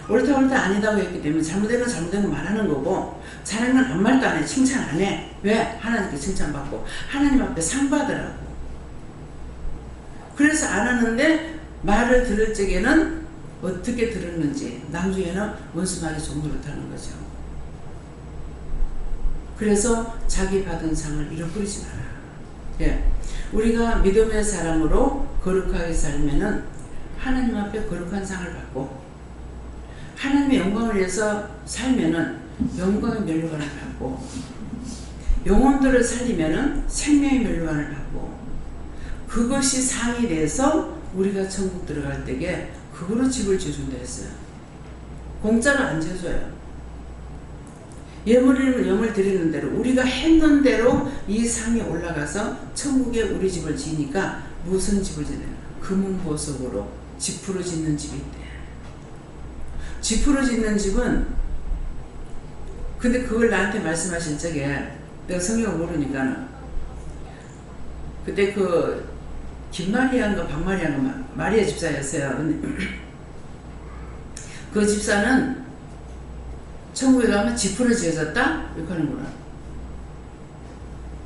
옳다 아니다고 했기 때문에 잘못된 건 잘못된 거 말하는 거고 잘한 건 아무 말도 안 해. 칭찬 안 해. 왜? 하나님께 칭찬받고 하나님 앞에 상 받으라고. 그래서 안 하는데 말을 들을 적에는 어떻게 들었는지 나중에는 원수말이 종도 못하는 거죠. 그래서 자기 받은 상을 잃어버리지 마라. 예. 우리가 믿음의 사람으로 거룩하게 살면은 하나님 앞에 거룩한 상을 받고 하나님의 영광을 위해서 살면은 영광의 멸류관을 받고 영혼들을 살리면은 생명의 멸류관을 받고 그것이 상이 돼서 우리가 천국 들어갈 때에 그거로 집을 지어준다 했어요. 공짜로 안 지어줘요. 예물을 드리는 대로 우리가 했는 대로 이 상이 올라가서 천국에 우리 집을 지니까 무슨 집을 지내요? 금은보석으로 지푸로 짓는 집이 있대. 지푸로 짓는 집은 근데 그걸 나한테 말씀하신 적에 내가 성경을 모르니까는 그때 그 김마리아인가 박마리아인가 마리아 집사였어요. 그 집사는 천국에 가면 지푸로 지어졌다? 이렇게 하는구나.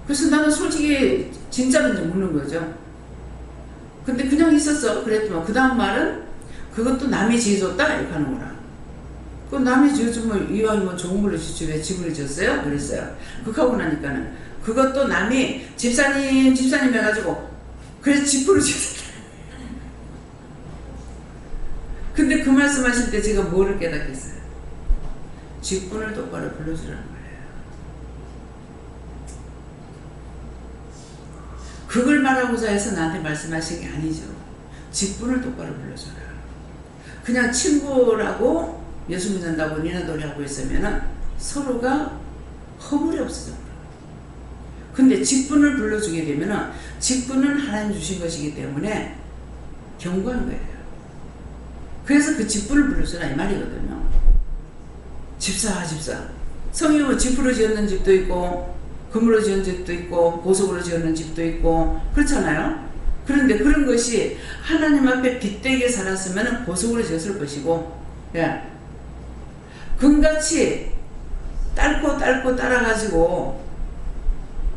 그래서 나는 솔직히 진짜로인지 묻는 거죠. 근데 그냥 있었어. 그랬더만 그 다음 말은 그것도 남이 지어줬다? 이렇게 하는구나. 그 남이 지어주면 이왕이면 좋은 걸로 짓지 왜 집을 지었어요? 그랬어요. 그렇게 하고 나니까는 그것도 남이 집사님 해가지고 그래서 지푸로 지었다. 근데 그 말씀하실 때 제가 뭐를 깨닫겠어요? 직분을 똑바로 불러주라는 거예요. 그걸 말하고자 해서 나한테 말씀하신 게 아니죠. 직분을 똑바로 불러줘라. 그냥 친구라고 예수 믿는다고 니네들이 하고 있으면은 서로가 허물이 없어져. 근데 직분을 불러주게 되면은 직분은 하나님 주신 것이기 때문에 경고하는 거예요. 그래서 그 직분을 불러주라 이 말이거든요. 집사. 성경은 집으로 지었는 집도 있고 금으로 지은 집도 있고 보석으로 지었는 집도 있고 그렇잖아요. 그런데 그런 것이 하나님 앞에 빗되게 살았으면 보석으로 지었을 것이고, 예. 금같이 딸고 따라가지고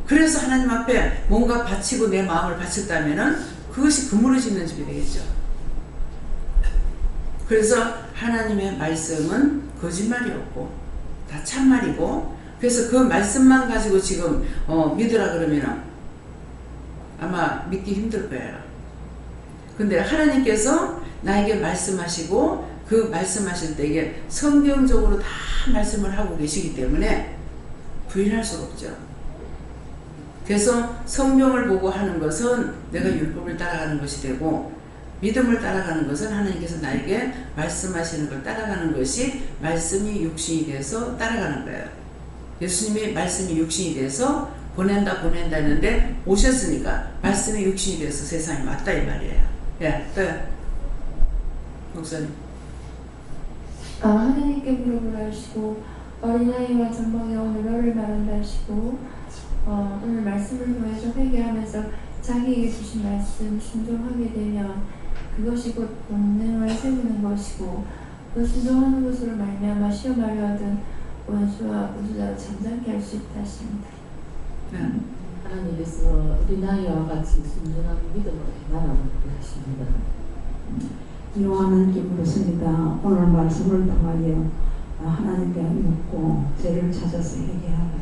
그래서 하나님 앞에 뭔가 바치고 내 마음을 바쳤다면은 그것이 금으로 짓는 집이 되겠죠. 그래서 하나님의 말씀은 거짓말이 없고 다 참말이고, 그래서 그 말씀만 가지고 지금 믿으라 그러면은 아마 믿기 힘들 거예요. 근데 하나님께서 나에게 말씀하시고 그 말씀하실 때 이게 성경적으로 다 말씀을 하고 계시기 때문에 부인할 수가 없죠. 그래서 성경을 보고 하는 것은 내가 율법을 따라가는 것이 되고, 믿음을 따라가는 것은 하나님께서 나에게 말씀하시는 걸 따라가는 것이 말씀이 육신이 돼서 따라가는 거예요. 예수님이 말씀이 육신이 돼서 보낸다 했는데 오셨으니까 말씀이 육신이 돼서 세상에 왔다 이 말이에요. 예, 또 목사님. 하나님께 물어보라 하시고 어린아이와 젖먹이 오늘 너를 말한다 하시고 오늘 말씀을 통해서 회개하면서 자기에게 주신 말씀 순종하게 되면 그것이 곧 본능을 세우는 것이고 그 순종하는 것으로 말미암아 시험하려 하던 원수와 보수자를 잠잠케 할 수 있다 하십니다. 하나님께서 어린아이와 같이 순전한 믿음으로 행하라고 하십니다. 이로 하나님께 묻습니다. 오늘 말씀을 통하여 하나님께 묻고 죄를 찾아서 회개하라.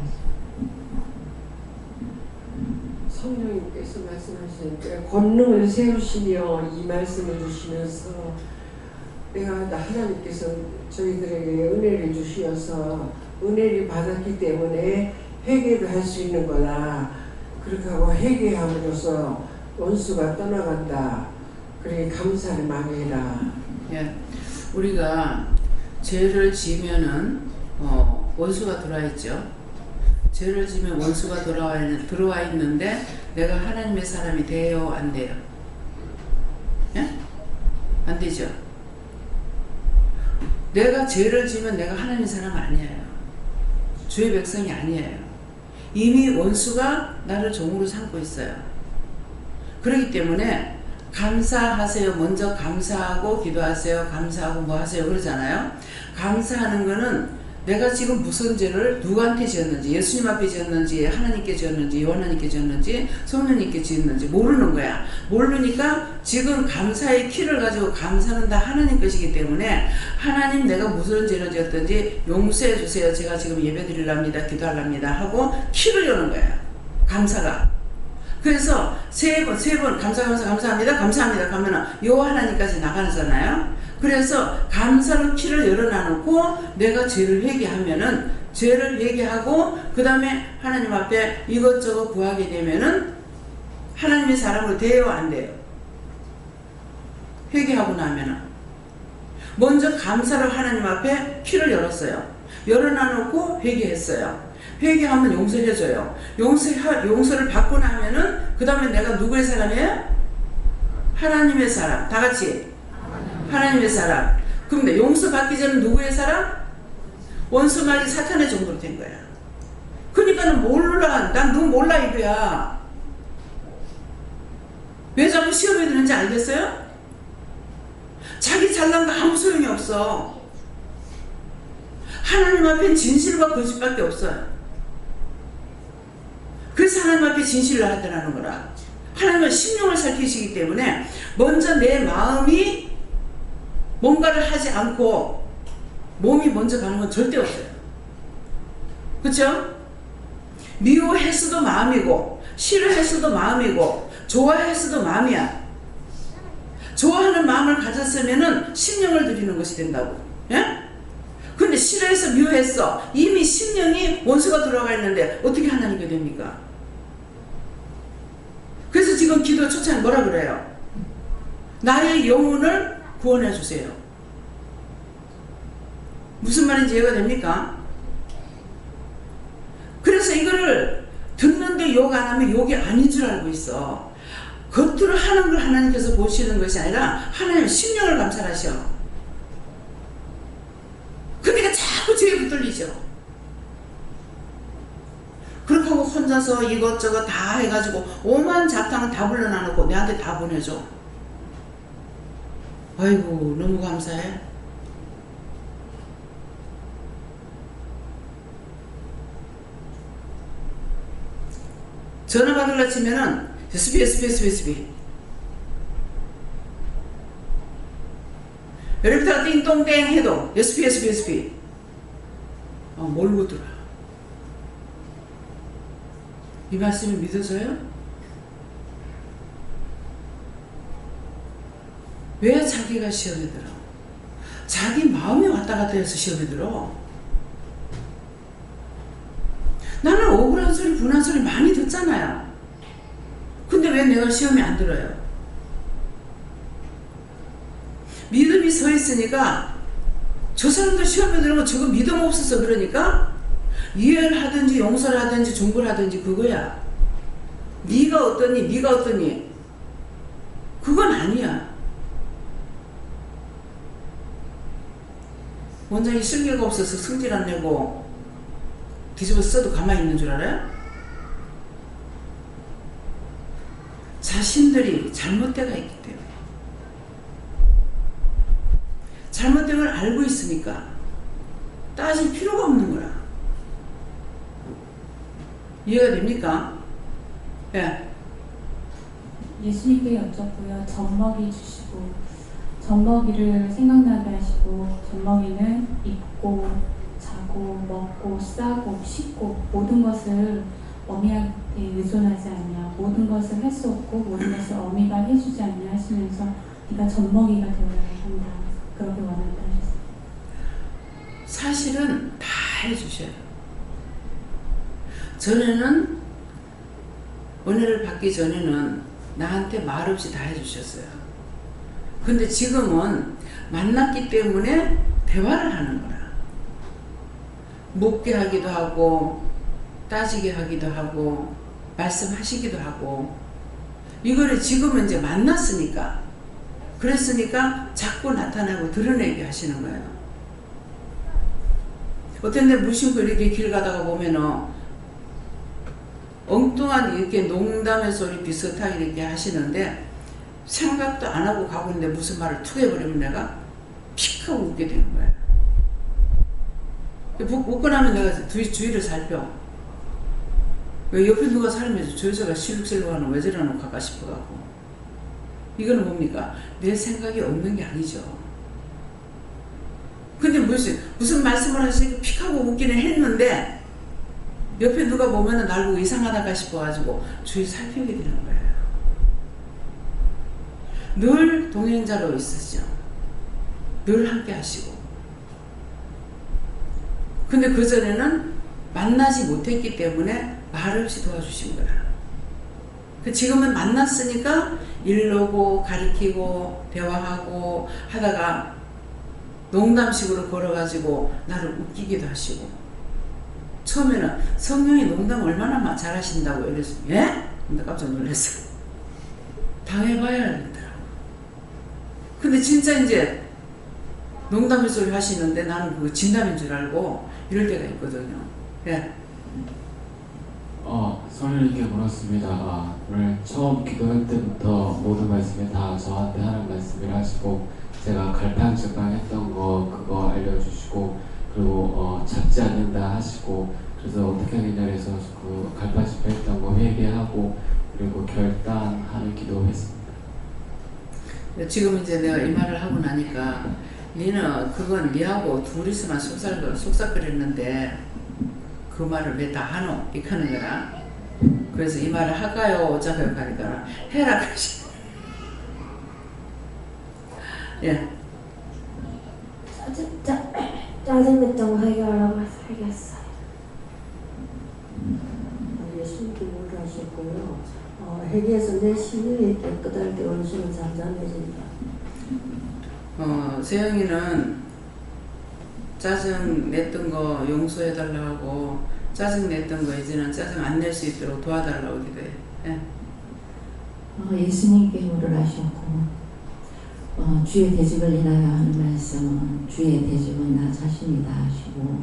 성령님께서 말씀하시는데 권능을 세우시며 이 말씀을 주시면서 내가 하나님께서 저희들에게 은혜를 주시어서 은혜를 받았기 때문에 회개를 할 수 있는 거다. 그렇게 하고 회개함으로써 원수가 떠나간다. 그래 감사를 많이 해라. 예, 우리가 죄를 지면은 원수가 들어와 있죠. 죄를 지면 원수가 들어와 있는데 내가 하나님의 사람이 돼요, 안 돼요? 예? 안 되죠. 내가 죄를 지면 내가 하나님의 사람 아니에요. 주의 백성이 아니에요. 이미 원수가 나를 종으로 삼고 있어요. 그렇기 때문에 감사하세요. 먼저 감사하고 기도하세요. 감사하고 뭐 하세요 그러잖아요. 감사하는 거는 내가 지금 무슨 죄를 누구한테 지었는지, 예수님 앞에 지었는지, 하나님께 지었는지, 요한님께 지었는지, 성령님께 지었는지 모르는 거야. 모르니까 지금 감사의 키를 가지고 감사는 다 하나님 것이기 때문에 하나님 내가 무슨 죄를 지었든지 용서해 주세요. 제가 지금 예배 드리랍니다. 기도하랍니다. 하고 키를 여는 거예요. 감사가. 그래서 세 번 감사합니다. 가면은 요 하나님까지 나가잖아요. 그래서 감사로 키를 열어놔놓고 내가 죄를 회개하면은 죄를 회개하고 그 다음에 하나님 앞에 이것저것 구하게 되면은 하나님의 사람으로 돼요, 안 돼요? 회개하고 나면은 먼저 감사로 하나님 앞에 키를 열었어요. 열어놔놓고 회개했어요. 회개하면 용서해줘요. 용서를 받고 나면은 그 다음에 내가 누구의 사람이에요? 하나님의 사람. 다 같이 하나님의 사람. 그런데 용서받기 전에 누구의 사람? 원수 말이 사탄의 정도로 된 거야. 그러니까는 몰라. 난 너 몰라 이거야. 왜 자꾸 시험에 드는지 알겠어요? 자기 잘난 거 아무 소용이 없어. 하나님 앞엔 진실과 거짓밖에 없어요. 그래서 하나님 앞에 진실을 하더라는 거라. 하나님은 심령을 살피시기 때문에 먼저 내 마음이 뭔가를 하지 않고 몸이 먼저 가는 건 절대 없어요. 그렇죠? 미워했어도 마음이고 싫어했어도 마음이고 좋아했어도 마음이야. 좋아하는 마음을 가졌으면은 심령을 드리는 것이 된다고. 예? 근데 싫어해서 미워했어. 이미 심령이 원수가 들어가 있는데 어떻게 하나님께 됩니까? 그래서 지금 기도 초창에 뭐라 그래요? 나의 영혼을 구원해 주세요. 무슨 말인지 이해가 됩니까? 그래서 이거를 듣는데 욕 안 하면 욕이 아닌 줄 알고 있어. 겉으로 하는 걸 하나님께서 보시는 것이 아니라 하나님 심령을 감찰하셔. 그러니까 자꾸 죄에 붙들리죠. 그렇게 하고 혼자서 이것저것 다 해가지고 오만 잡탕을 다 불러놔놓고 내한테 다 보내줘. 아이고 너무 감사해. 전화 받으려 치면은 SB 여기다가 띵동댕 해도 SB 모르고 들어. 이 말씀이 믿어져요? 왜 자기가 시험에 들어? 자기 마음이 왔다 갔다 해서 시험에 들어. 나는 억울한 소리, 분한 소리 많이 듣잖아요. 근데 왜 내가 시험에 안 들어요? 믿음이 서 있으니까 저 사람들 시험에 들으면 저거 믿음 없어서 그러니까 이해를 하든지 용서를 하든지 중보를 하든지 그거야. 네가 어떠니 그건 아니야. 원장이 실기가 없어서 성질 안 내고 뒤집어 써도 가만히 있는 줄 알아요? 자신들이 잘못되가 있기 때문에 잘못된 걸 알고 있으니까 따질 필요가 없는 거야. 이해가 됩니까? 예. 예수님께 여쭙고요. 젖먹이 주시고 젖먹이를 생각나게 하시고 젖먹이는 입고 자고 먹고 싸고 씻고 모든 것을 어미한테 의존하지 않냐, 모든 것을 할 수 없고 모든 것을 어미가 해주지 않냐 하시면서 네가 젖먹이가 되어야 한다. 그렇게 원한다 하셨어요. 사실은 다 해주셔요. 전에는 은혜를 받기 전에는 나한테 말없이 다 해주셨어요. 근데 지금은 만났기 때문에 대화를 하는 거라. 묻게 하기도 하고 따지게 하기도 하고 말씀하시기도 하고 이거를 지금은 이제 만났으니까 그랬으니까 자꾸 나타나고 드러내게 하시는 거예요. 어떤 데 무심코 이렇게 길 가다가 보면은 엉뚱한 이렇게 농담의 소리 비슷하게 이렇게 하시는데 생각도 안 하고 가고 있는데 무슨 말을 툭 해버리면 내가 픽 하고 웃게 되는 거예요. 웃고 나면 내가 주위를 살펴. 왜 옆에 누가 살면서 저 여자가 실룩실룩하는 왜 저러는 갈까 싶어갖고. 이거는 뭡니까? 내 생각이 없는 게 아니죠. 근데 무슨 말씀을 하시니까 픽 하고 웃기는 했는데 옆에 누가 보면은 날 보고 이상하다가 싶어가지고 주위 살피게 되는 거예요. 늘 동행자로 있으시죠. 늘 함께 하시고. 근데 그전에는 만나지 못했기 때문에 말없이 도와주신 거야. 지금은 만났으니까 일러고 가리키고 대화하고 하다가 농담식으로 걸어가지고 나를 웃기기도 하시고. 처음에는 성령이 농담 얼마나 잘하신다고 이랬어. 예? 근데 깜짝 놀랐어. 당해봐야 알겠더라고. 근데 진짜 이제 농담의 소리 하시는데 나는 그거 진담인 줄 알고 이럴 때가 있거든요. 예. 성령님께 물었습니다. 오늘 처음 기도할 때부터 모든 말씀이 다 저한테 하는 말씀을 하시고 제가 갈팡질팡했던 거 그거 알려주시고 그리고 잡지 않는다 하시고 그래서 어떻게 하겠냐 해서 그 갈팡질팡했던 거 회개하고 그리고 결단하는 기도했습니다. 지금 이제 내가 이 말을 하고 나니까 니는 그건 니하고 둘이서만 속삭거렸는데 그 말을 왜 다 하노? 이렇게 하는 거라. 그래서 이 말을 할까요? 어쩌까요? 하니까 해라 그러시. 예. 짜증냈던 거 해결하라고 해서 해결했어요. 예수님께 물으셨고요. 회개해서 내 심령이 깨끗할 때 원수는 잠잠해진다. 세영이는 짜증 냈던 거 용서해달라고 짜증 냈던 거 이제는 짜증 안 낼 수 있도록 도와달라고 기도해. 예. 예수님께 물을 하셨고 주의 대적을 인하여 하는 말씀은 주의 대적은 나 자신이다 하시고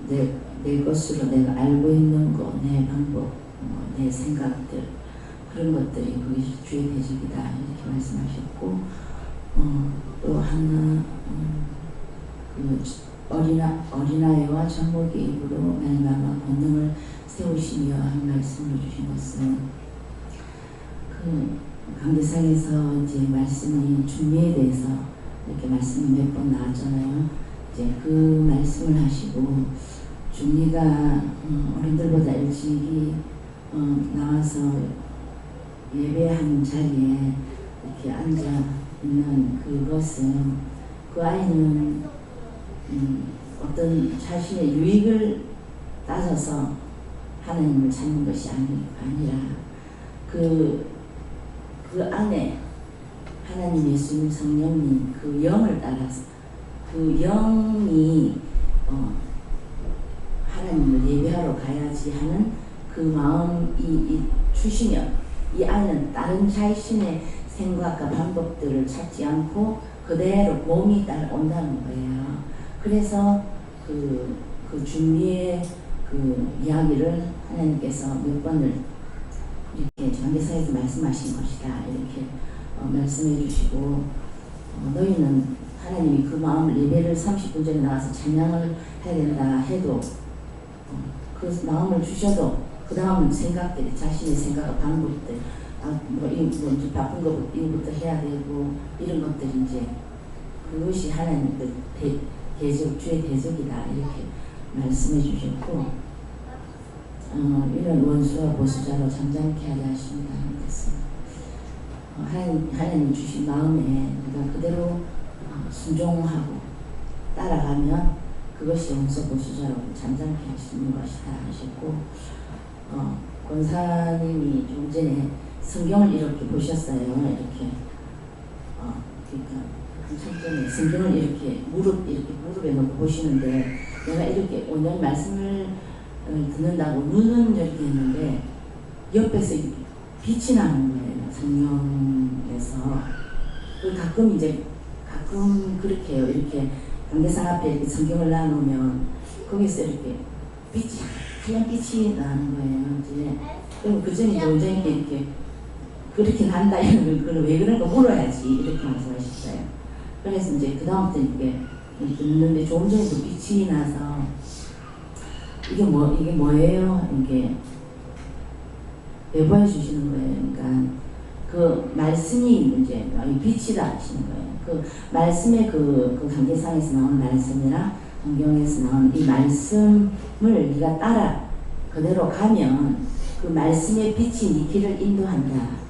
내 것으로 내가 알고 있는 거, 내 방법, 내 생각들 그런 것들이 그것이 주의 대적이다 이렇게 말씀하셨고 또 하나 어린아이와 젖먹이 입으로 말미암아 권능을 세우시며 한 말씀을 주신 것은 강대상에서 이제 말씀이 준비에 대해서 이렇게 말씀이 몇 번 나왔잖아요. 이제 그 말씀을 하시고 준비가 어른들보다 일찍이 나와서 예배하는 자리에 이렇게 앉아 있는 그것은 그 아이는 어떤 자신의 유익을 따져서 하나님을 찾는 것이 아니라 그 안에 하나님, 예수님, 성령님 그 영을 따라서 그 영이 하나님을 예배하러 가야지 하는 그 마음이 주시면 이 아이는 다른 자신의 생각과 방법들을 찾지 않고 그대로 몸이 따라온다는 거예요. 그래서 그 준비의 그 이야기를 하나님께서 몇 번을 이렇게 전개사에서 말씀하신 것이다 이렇게 말씀해 주시고 너희는 하나님이 그 마음을 예배를 30분 전에 나와서 찬양을 해야 된다 해도 그 마음을 주셔도 그 다음은 생각들이 자신의 생각과 방법들 이제 바쁜 것부터 해야 되고 이런 것들이 이제 그것이 하나님 주의 대적이다 이렇게 말씀해 주셨고 이런 원수와 보수자로 잠잠케 하게 하십니다. 하나님 주신 마음에 우리가 그대로 순종하고 따라가면 그것이 원수 보수자로 잠잠케 하시는 것이다 하셨고 권사님이 좀 전에 성경을 이렇게 보셨어요. 이렇게 그러니까 한참 전에 성경을 이렇게 무릎에 놓고 보시는데 내가 이렇게 오늘 말씀을 듣는다고 눈은 이렇게 했는데 옆에서 빛이 나는 거예요. 성령에서 가끔 그렇게 해요. 이렇게 강대상 앞에 이렇게 성경을 놔놓으면 거기서 이렇게 하얀 빛이 나는 거예요. 이제 그럼 그 전에 원장님께 이렇게 그렇게 난다 이런 걸 왜 그런가 물어야지 이렇게 말씀하셨어요. 그래서 이제 그 다음부터 이렇게 듣는데 조금 전에도 빛이 나서 이게 뭐예요? 이게 내보여 주시는 거예요. 그러니까 그 말씀이 이제 빛이다 하시는 거예요. 그 말씀의 그 강대상에서 나온 말씀이나 성경에서 나온 이 말씀을 네가 따라 그대로 가면 그 말씀의 빛이 네 길을 인도한다.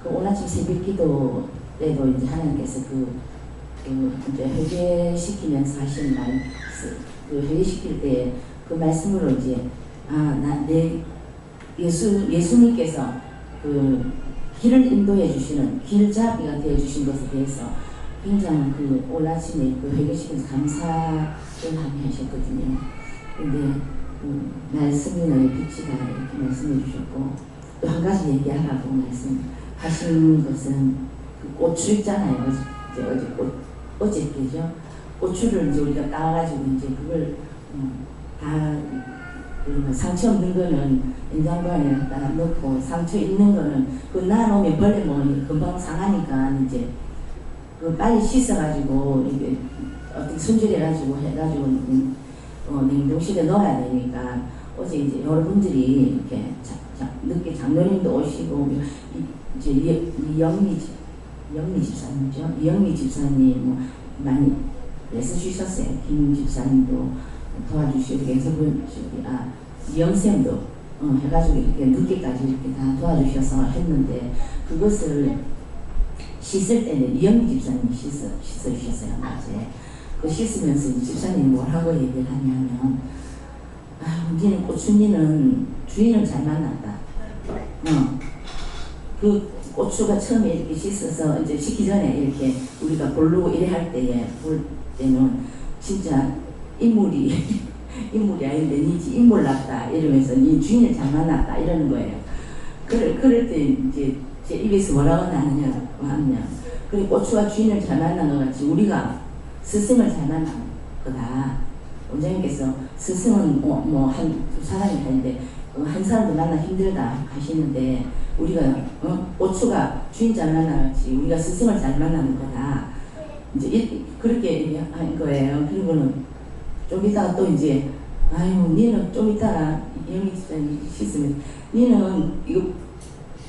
그 오늘 아침 새벽기도 때도 이제 하나님께서 이제 회개시키면서 하신 그 회개시킬 때 그 말씀으로 이제 예수님께서 그 길을 인도해 주시는 길잡이가 되어 주신 것에 대해서 굉장히 그 오늘 아침에 그 회개시키면서 감사를 하게 하셨거든요. 근데 말씀이 너의 빛이다 이렇게 말씀해 주셨고 또 한 가지 얘기하라고 말씀하신 것은 그 고추 있잖아요. 어저께죠. 고추를 이제 우리가 따가지고 이제 그걸 다 상처 없는 거는 냉장고에 갖다 넣고 상처 있는 거는 그 놔놓으면 벌레 먹으니까 금방 상하니까 이제 그 빨리 씻어가지고 이게 어떻게 손질해가지고 냉동실에 넣어야 되니까 어제 이제 여러분들이 이렇게 늦게 장로님도 오시고 이제 이영미 집사님이죠. 이영미 집사님 많이 애쓰주셨어요. 김 집사님도 도와주시고 이영쌤도 해가지고 이렇게 늦게까지 이렇게 다 도와주셔서 했는데 그것을 씻을 때는 이영미 집사님이 씻어주셨어요. 낮에 그 씻으면서 집사님이 뭐라고 얘기를 하냐면 우리는 고춘이는 주인을 잘 만났다. 그 고추가 처음에 이렇게 씻어서 이제 씻기 전에 이렇게 우리가 고르고 이래 할 때에 볼 때는 진짜 인물이 아닌데 니 인물 났다 이러면서 니 주인을 잘 만났다 이러는 거예요. 그럴 때 이제 제 입에서 뭐라고 나느냐 하느냐. 그리고 고추가 주인을 잘 만난 것 같이 우리가 스승을 잘 만난 거다. 원장님께서 스승은 뭐 한 두 사람이 아닌데 한 사람도 만나 힘들다 하시는데 우리가 고추가 주인 잘 만나같이 우리가 스승을 잘 만나는 거다. 이제 그렇게 얘기한 거예요. 그리고는 좀 이따가 또 이제 아유 니는 좀 이따가 영희 집사님이 씻으면 니는 이거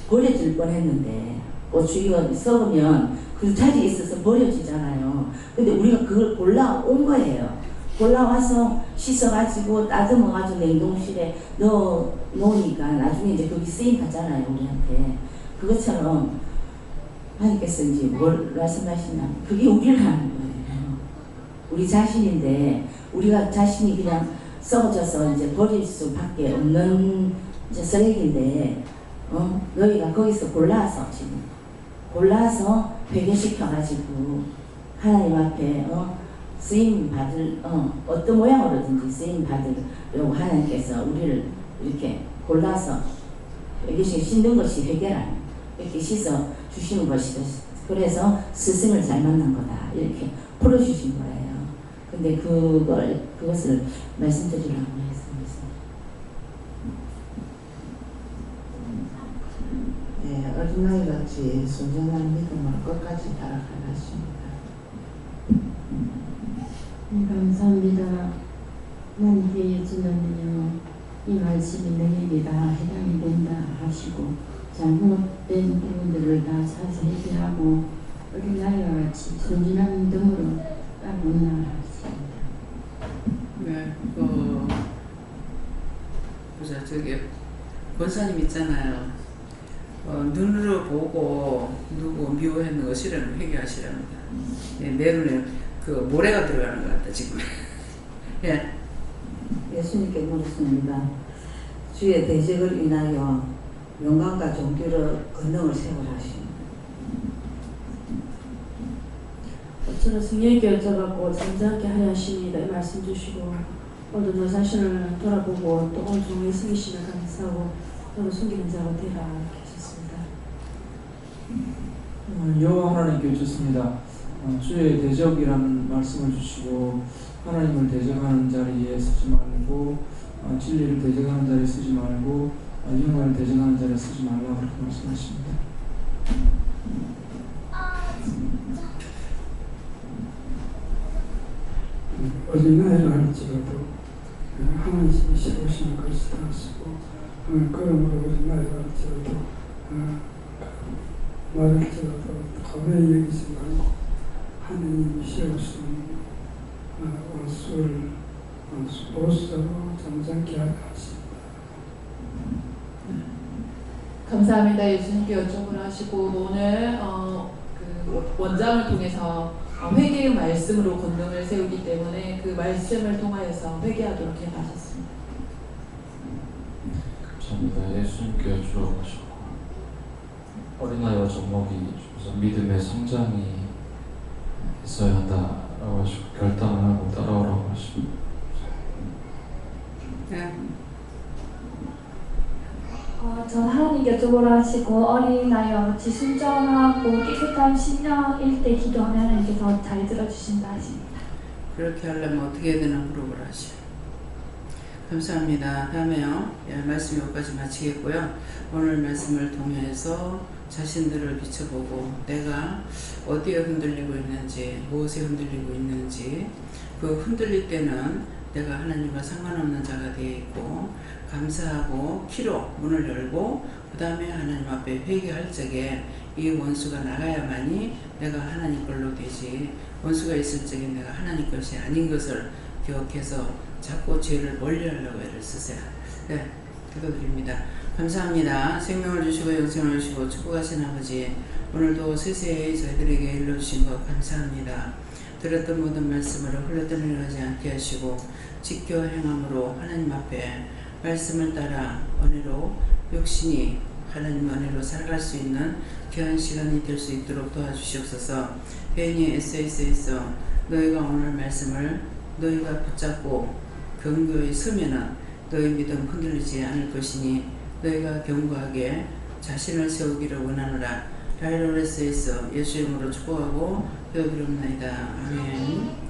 버려질 뻔했는데 고추 이거 썩으면 그 자리에 있어서 버려지잖아요. 근데 우리가 그걸 골라온 거예요. 골라와서 씻어가지고 따듬어가지고 냉동실에 놓으니까 나중에 이제 거기 쓰임 받잖아요 우리한테. 그것처럼 하나님께서 이제 뭘 말씀하시냐 그게 우리라는 거예요. 우리 자신인데 우리가 자신이 그냥 썩어져서 이제 버릴 수밖에 없는 이제 쓰레기인데 너희가 거기서 골라서 회개시켜가지고 하나님 앞에 쓰임 받을 어떤 모양으로든지 쓰임 받으려고 하나님께서 우리를 이렇게 골라서 회개시 씻는 것이 회개라는 이렇게 씻어 주시는 것이다. 그래서 스승을 잘 만난 거다 이렇게 풀어주신 거예요. 근데 그것을 말씀드리려고 했습니다. 네, 어린아이같이 순전한 믿음을 끝까지 따라가겠습니다. 감사합니다. 하나님께 예수님은요 이 말씀이 너에게 다 해당이 된다 하시고 잘못된 부분들을 다 자세히 회개하고 어린아이와 같이 순전한 믿음으로 따르나 하십니다. 네, 보자 저기 권사님 있잖아요. 눈으로 보고 누구 미워했는 거 싫으면 회개하시랍니다. 네, 내 눈에 그 모래가 들어가는 것 같다 지금. 예. 예수님께 물었습니다. 주의 대적을 인하여 영광과 존귀를 권능을 세우라 하십니다. 저는 승리에게 여쭤봤고 잠잠케 하려 하시니 이 말씀 주시고 오늘도 너 자신을 돌아보고 또 오늘 종의 승리심을 감사하고 너를 숨기는 자가 되라 이렇게 하셨습니다. 여호와 하나님께 여쭙습니다. 주의 대적이라는 말씀을 주시고 하나님을 대적하는 자리에 쓰지 말고 진리를 대적하는 자리에 쓰지 말고 영광을 대적하는 자리에 쓰지 말라고 그렇게 말씀하십니다. 어린아이를 할지라도 하나님이 세우시는 것이다 하시고 그러므로 어린아이를 할지라도 말할지라도 가만히 여기지 말고 하나님이 세우신 원수를 보수로 잠잠케 하십니다. 감사합니다. 예수님께 여쭤보라 하시고 오늘 그 원장을 통해서 회개의 말씀으로 권능을 세우기 때문에 그 말씀을 통하여서 회개하도록 해하셨습니다. 감사합니다. 예수님께 여쭈어가시고 어린아이와 젖먹이 우선 믿음의 성장이 있어야 한다라고 하시고 결단을 하고 따라오라고 하시고 네. 전 하나님께 여쭤보라 하시고 어린아이와 같이 순전하고 깨끗한 신령일 때 기도하면 하나님께서 잘 들어주신다 하십니다. 그렇게 하려면 어떻게 해야 되나 물어보라 하시오. 감사합니다. 다음에요. 말씀 여기까지 마치겠고요. 오늘 말씀을 통해서 자신들을 비춰보고 내가 어디에 흔들리고 있는지 무엇에 흔들리고 있는지 그 흔들릴 때는 내가 하나님과 상관없는 자가 되어 있고 감사하고 키로 문을 열고 그 다음에 하나님 앞에 회개할 적에 이 원수가 나가야만이 내가 하나님 걸로 되지 원수가 있을 적에 내가 하나님 것이 아닌 것을 기억해서 자꾸 죄를 멀리하려고 애를 쓰세요. 네, 기도드립니다. 감사합니다. 생명을 주시고 영생을 주시고 축복하신 아버지 오늘도 세세히 저희들에게 일러주신 것 감사합니다. 들었던 모든 말씀으로 흘러떠내려가지 않게 하시고 지켜 행함으로 하나님 앞에 말씀을 따라 은혜로 육신이 하나님 은혜로 살아갈 수 있는 귀한 시간이 될 수 있도록 도와주시옵소서. 괜히 SS에서 너희가 오늘 말씀을 너희가 붙잡고 견고히 서면은 너희 믿음 흔들리지 않을 것이니 너희가 견고하게 자신을 세우기를 원하노라. 라이로레스에서 예수 이름으로 축복하고 기도드립니다. 아멘.